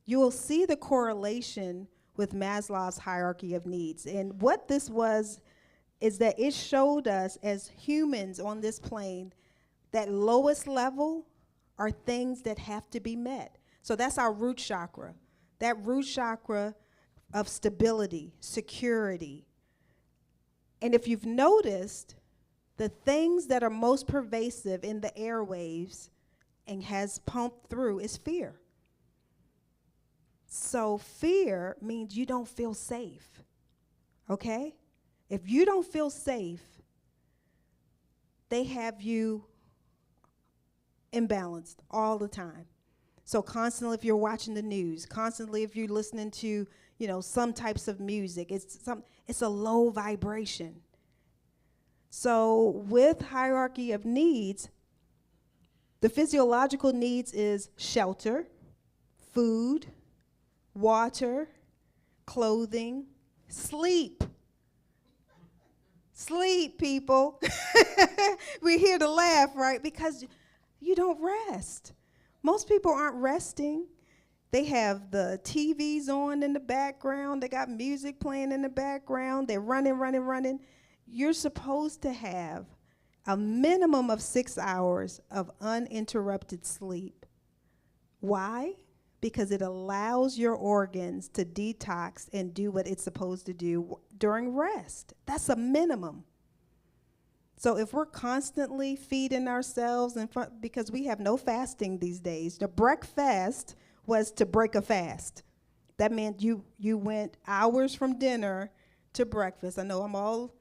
you will see the correlation with Maslow's hierarchy of needs. And what this was is that it showed us as humans on this plane that lowest level are things that have to be met. So that's our root chakra. That root chakra of stability, security. And if you've noticed, the things that are most pervasive in the airwaves and has pumped through is fear. So fear means you don't feel safe, okay? If you don't feel safe, they have you imbalanced all the time. So constantly if you're watching the news, constantly if you're listening to, some types of music, it's a low vibration. So with hierarchy of needs, the physiological needs is shelter, food, water, clothing, sleep. Sleep, people. We're here to laugh, right? Because you don't rest. Most people aren't resting. They have the TVs on in the background. They got music playing in the background. They're running. You're supposed to have a minimum of 6 hours of uninterrupted sleep. Why? Because it allows your organs to detox and do what it's supposed to do during rest. That's a minimum. So if we're constantly feeding ourselves, because we have no fasting these days, the breakfast was to break a fast. That meant you went hours from dinner to breakfast. I know I'm all,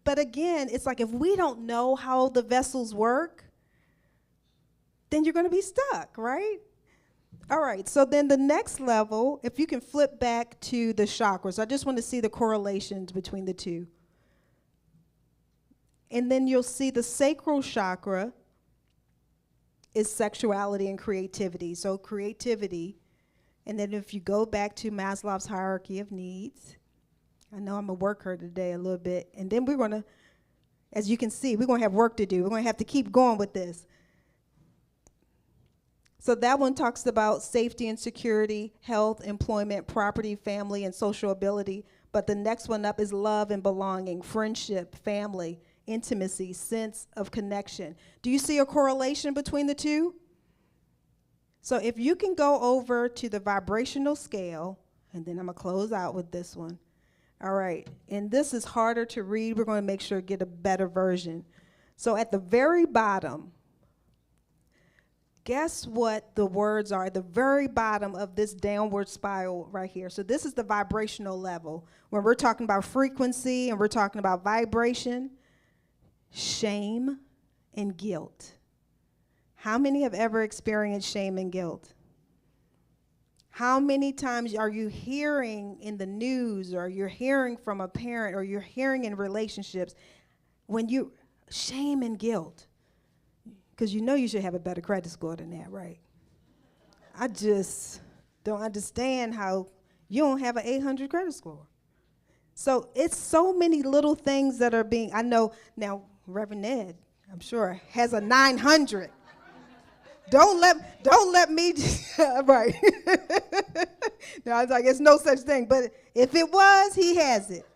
but again, it's like if we don't know how the vessels work, then you're going to be stuck, right? All right, so then the next level, if you can flip back to the chakras, I just want to see the correlations between the two. And then you'll see the sacral chakra is sexuality and creativity. So creativity, and then if you go back to Maslow's hierarchy of needs, I know I'm going to work her today a little bit, and then we're going to, as you can see, we're going to have work to do. We're going to have to keep going with this. So that one talks about safety and security, health, employment, property, family, and social ability. But the next one up is love and belonging, friendship, family, intimacy, sense of connection. Do you see a correlation between the two? So if you can go over to the vibrational scale, and then I'm going to close out with this one. All right, and this is harder to read. We're going to make sure to get a better version. So at the very bottom, guess what the words are at the very bottom of this downward spiral right here. So this is the vibrational level. When we're talking about frequency and we're talking about vibration, shame and guilt. How many have ever experienced shame and guilt? How many times are you hearing in the news, or you're hearing from a parent, or you're hearing in relationships when you shame and guilt? Because you know you should have a better credit score than that, right? I just don't understand how you don't have an 800 credit score. So it's so many little things that are being, I know now Reverend Ed, I'm sure, has a 900. Don't let me, right. No, I was like, it's no such thing. But if it was, he has it.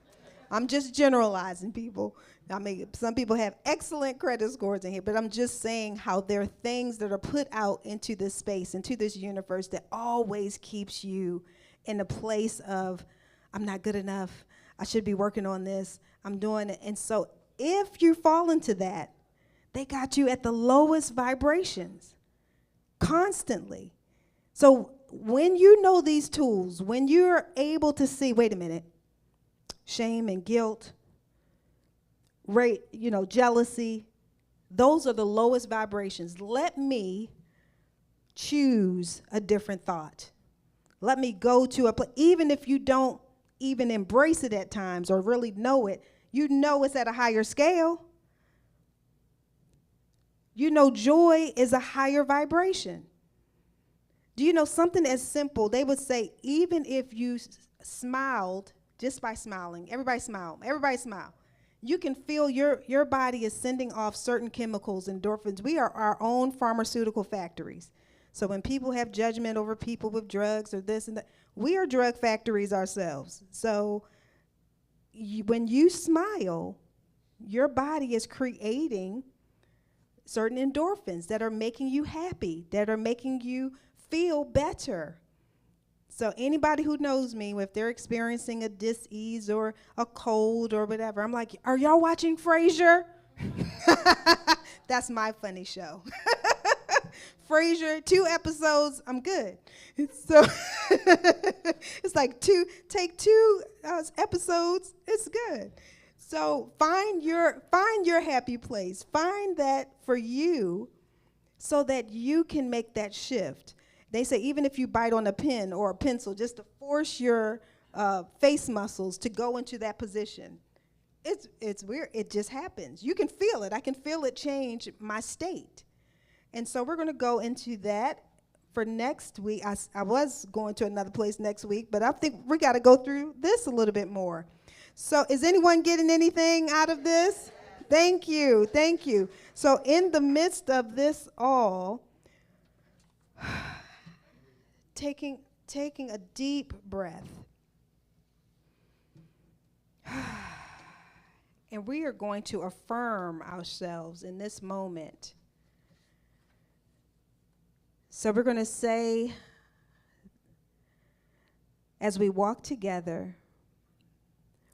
I'm just generalizing, people. I mean, some people have excellent credit scores in here, but I'm just saying how there are things that are put out into this space, into this universe, that always keeps you in a place of, I'm not good enough. I should be working on this. I'm doing it. And so if you fall into that, they got you at the lowest vibrations constantly. So when you know these tools, when you're able to see, wait a minute, shame and guilt, jealousy, those are the lowest vibrations. Let me choose a different thought. Let me go to a place, even if you don't even embrace it at times or really know it, you know it's at a higher scale. You know joy is a higher vibration. Do you know something as simple? They would say, even if you smiled, just by smiling, everybody smile, you can feel your body is sending off certain chemicals, endorphins. We are our own pharmaceutical factories. So when people have judgment over people with drugs or this and that, we are drug factories ourselves. So when you smile, your body is creating certain endorphins that are making you happy, that are making you feel better. So anybody who knows me, if they're experiencing a dis-ease or a cold or whatever, I'm like, are y'all watching Frasier? That's my funny show. Frasier, 2 episodes, I'm good. So it's like take two episodes, it's good. So find your happy place. Find that for you so that you can make that shift. They say even if you bite on a pen or a pencil, just to force your face muscles to go into that position. It's weird. It just happens. You can feel it. I can feel it change my state. And so we're going to go into that for next week. I was going to another place next week, but I think we got to go through this a little bit more. So is anyone getting anything out of this? Thank you. Thank you. So in the midst of this all, taking a deep breath. And we are going to affirm ourselves in this moment. So we're going to say, as we walk together,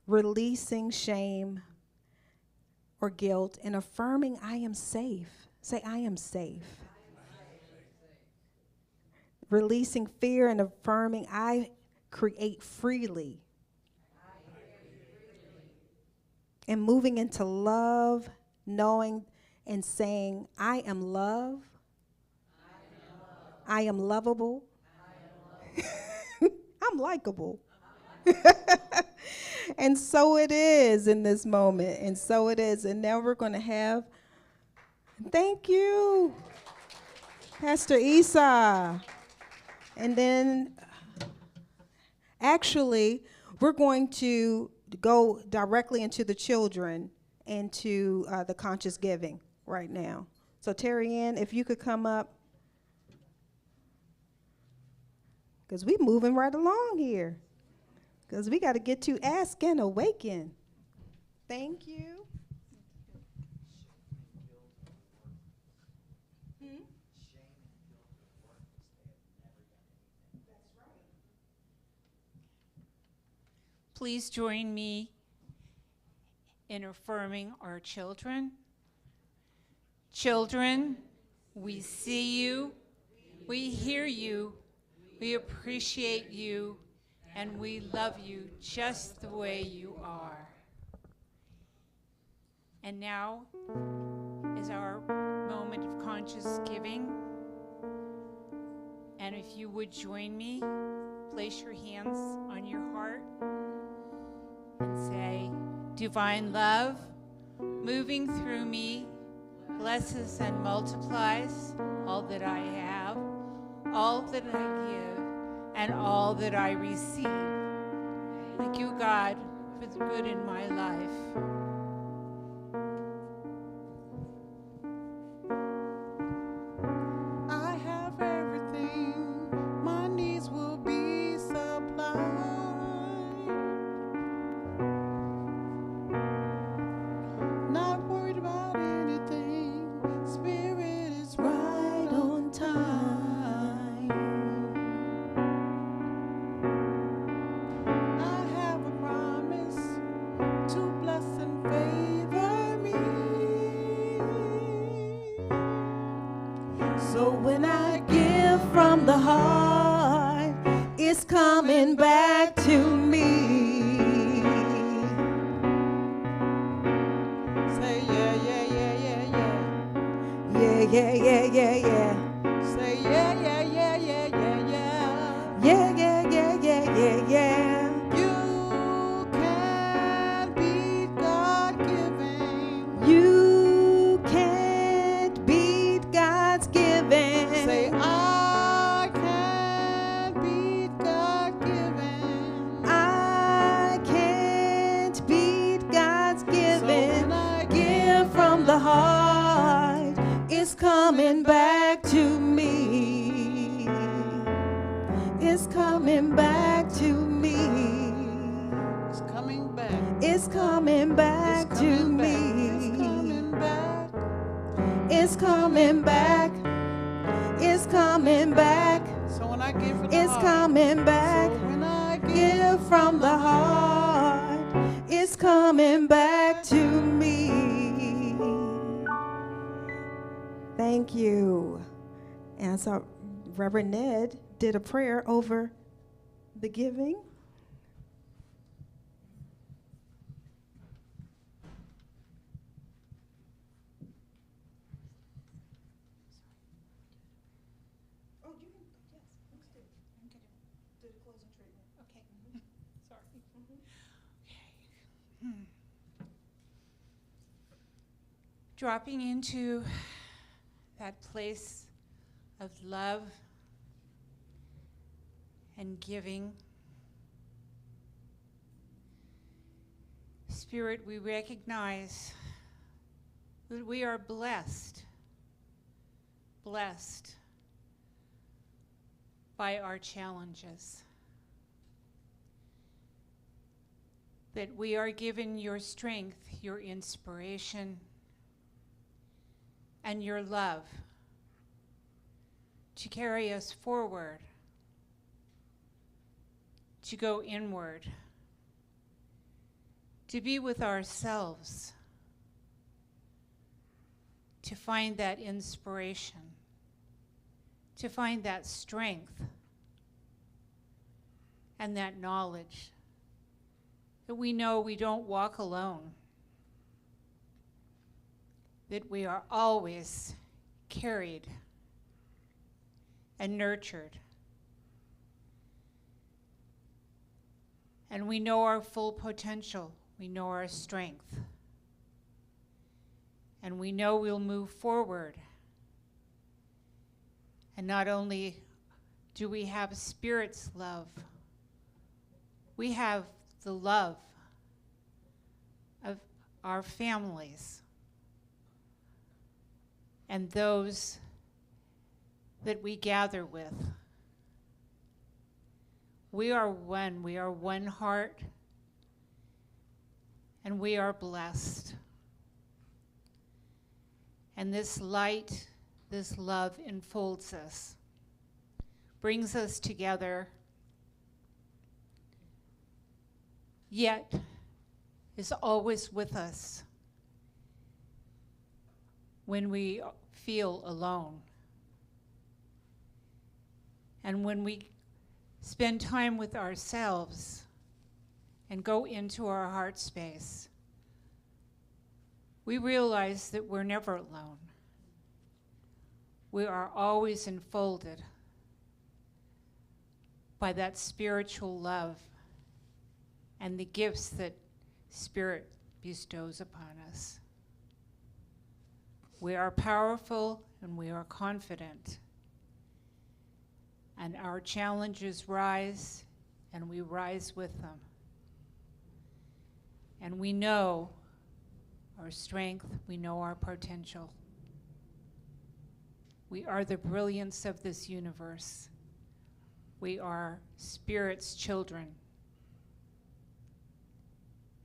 releasing shame or guilt and affirming, I am safe. Say, I am safe. Releasing fear and affirming, I create freely. And moving into love, knowing and saying, I am love. I am lovable. I'm likable. And so it is in this moment. And so it is. And now we're going to have, thank you, Pastor Esau. And then actually, we're going to go directly into the children and to the conscious giving right now. So Terry Ann, if you could come up. Because we're moving right along here. Because we got to get to Ask and Awaken. Thank you. Please join me in affirming our children. Children, we see you, We hear you, we appreciate you, and we love you just the way you are. And now is our moment of conscious giving. And if you would join me, place your hands on your heart and say, divine love, moving through me, blesses and multiplies all that I have, all that I give, and all that I receive. Thank you, God, for the good in my life. I have everything, my needs will be supplied. Not worried about anything, Spirit is right on time. I have a promise to bless and favor me. So when I give from the heart, it's coming back to me. Say yeah, yeah, yeah, yeah, yeah. Yeah, yeah, yeah, yeah, yeah. Say yeah, yeah, yeah, yeah, yeah, yeah. Yeah, yeah, yeah, yeah, yeah, yeah. You can't beat God-given. You can't beat God's giving. Say I can't beat God-given. I can't beat God's giving. So when I give from the heart, it's coming back to me. It's coming back to me. It's coming back. It's coming back to me. It's coming back. It's coming back. So when I give from the heart, it's coming back. So when I give from the heart, it's coming back to me. Thank you. And so Reverend Ned did a prayer over the giving. Oh, you can, yes, please do. I'm going to do the closing treatment. Okay. Sorry. Dropping into that place of love and giving. Spirit, we recognize that we are blessed by our challenges. That we are given your strength, your inspiration, and your love to carry us forward, to go inward, to be with ourselves, to find that inspiration, to find that strength and that knowledge that we know we don't walk alone, that we are always carried and nurtured. And we know our full potential. We know our strength. And we know we'll move forward. And not only do we have Spirit's love, we have the love of our families and those that we gather with. We are one heart, and we are blessed. And this light, this love enfolds us, brings us together, yet is always with us when we feel alone. And when we spend time with ourselves and go into our heart space, we realize that we're never alone. We are always enfolded by that spiritual love and the gifts that Spirit bestows upon us. We are powerful and we are confident. And our challenges rise, and we rise with them. And we know our strength, we know our potential. We are the brilliance of this universe. We are Spirit's children.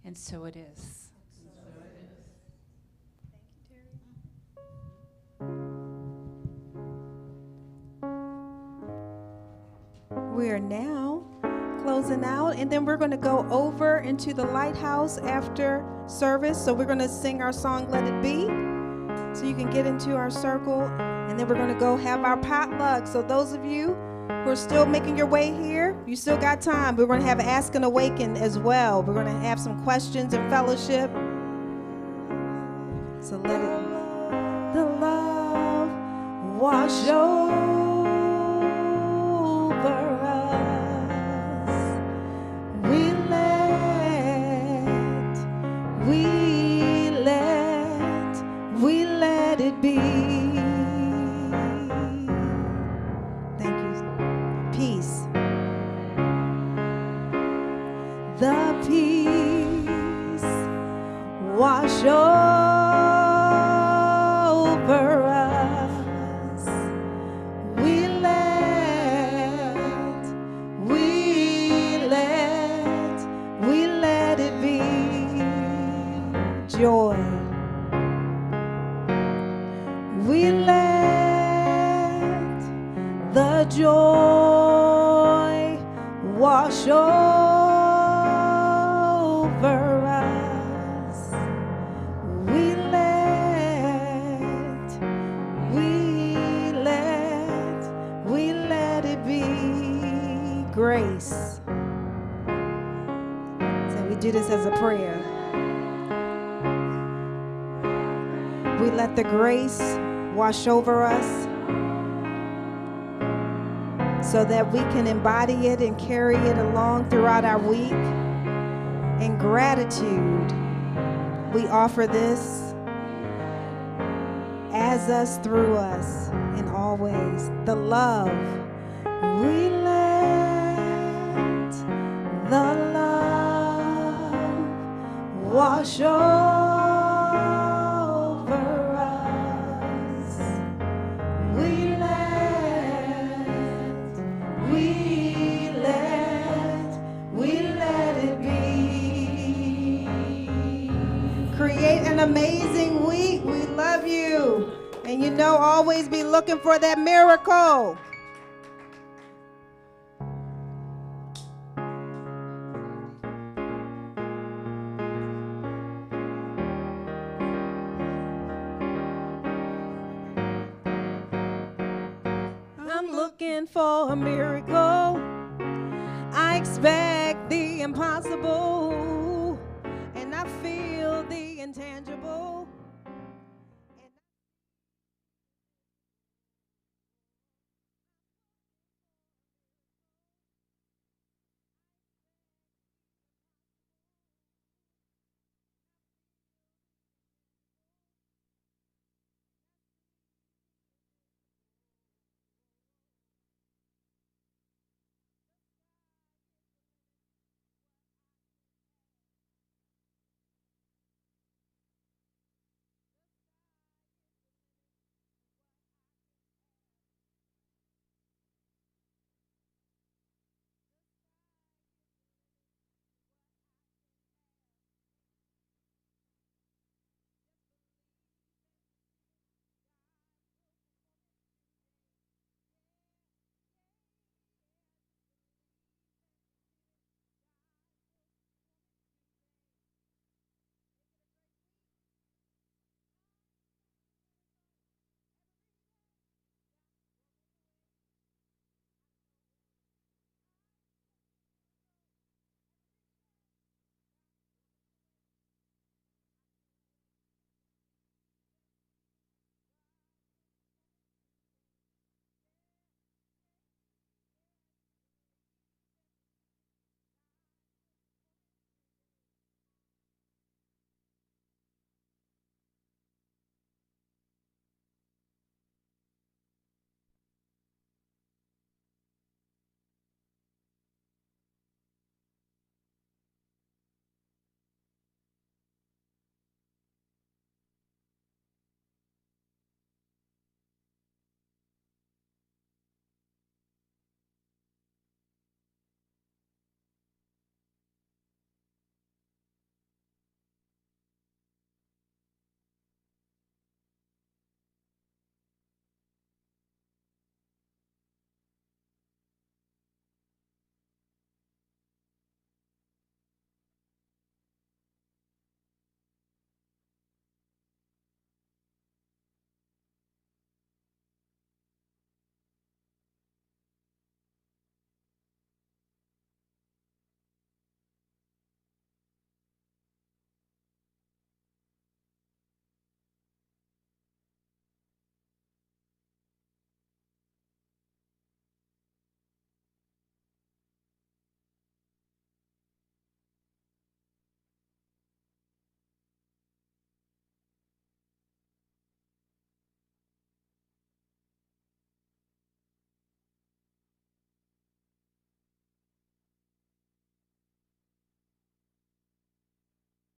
And so it is. We are now closing out, and then we're going to go over into the lighthouse after service. So we're going to sing our song, Let It Be, so you can get into our circle, and then we're going to go have our potluck. So those of you who are still making your way here, you still got time. We're going to have Ask and Awaken as well. We're going to have some questions and fellowship. So let it, the love wash over us. We let it be. Thank you. Peace. The peace wash over us. We let it be. Joy. We let the joy wash over us. We let it be. Grace. So we do this as a prayer. We let the grace wash over us so that we can embody it and carry it along throughout our week. In gratitude, we offer this as us, through us, in all ways. The love, we let the love wash over. Create an amazing week. We love you. And you know, always be looking for that miracle. I'm looking for a miracle. I expect the impossible. And I feel the intangible.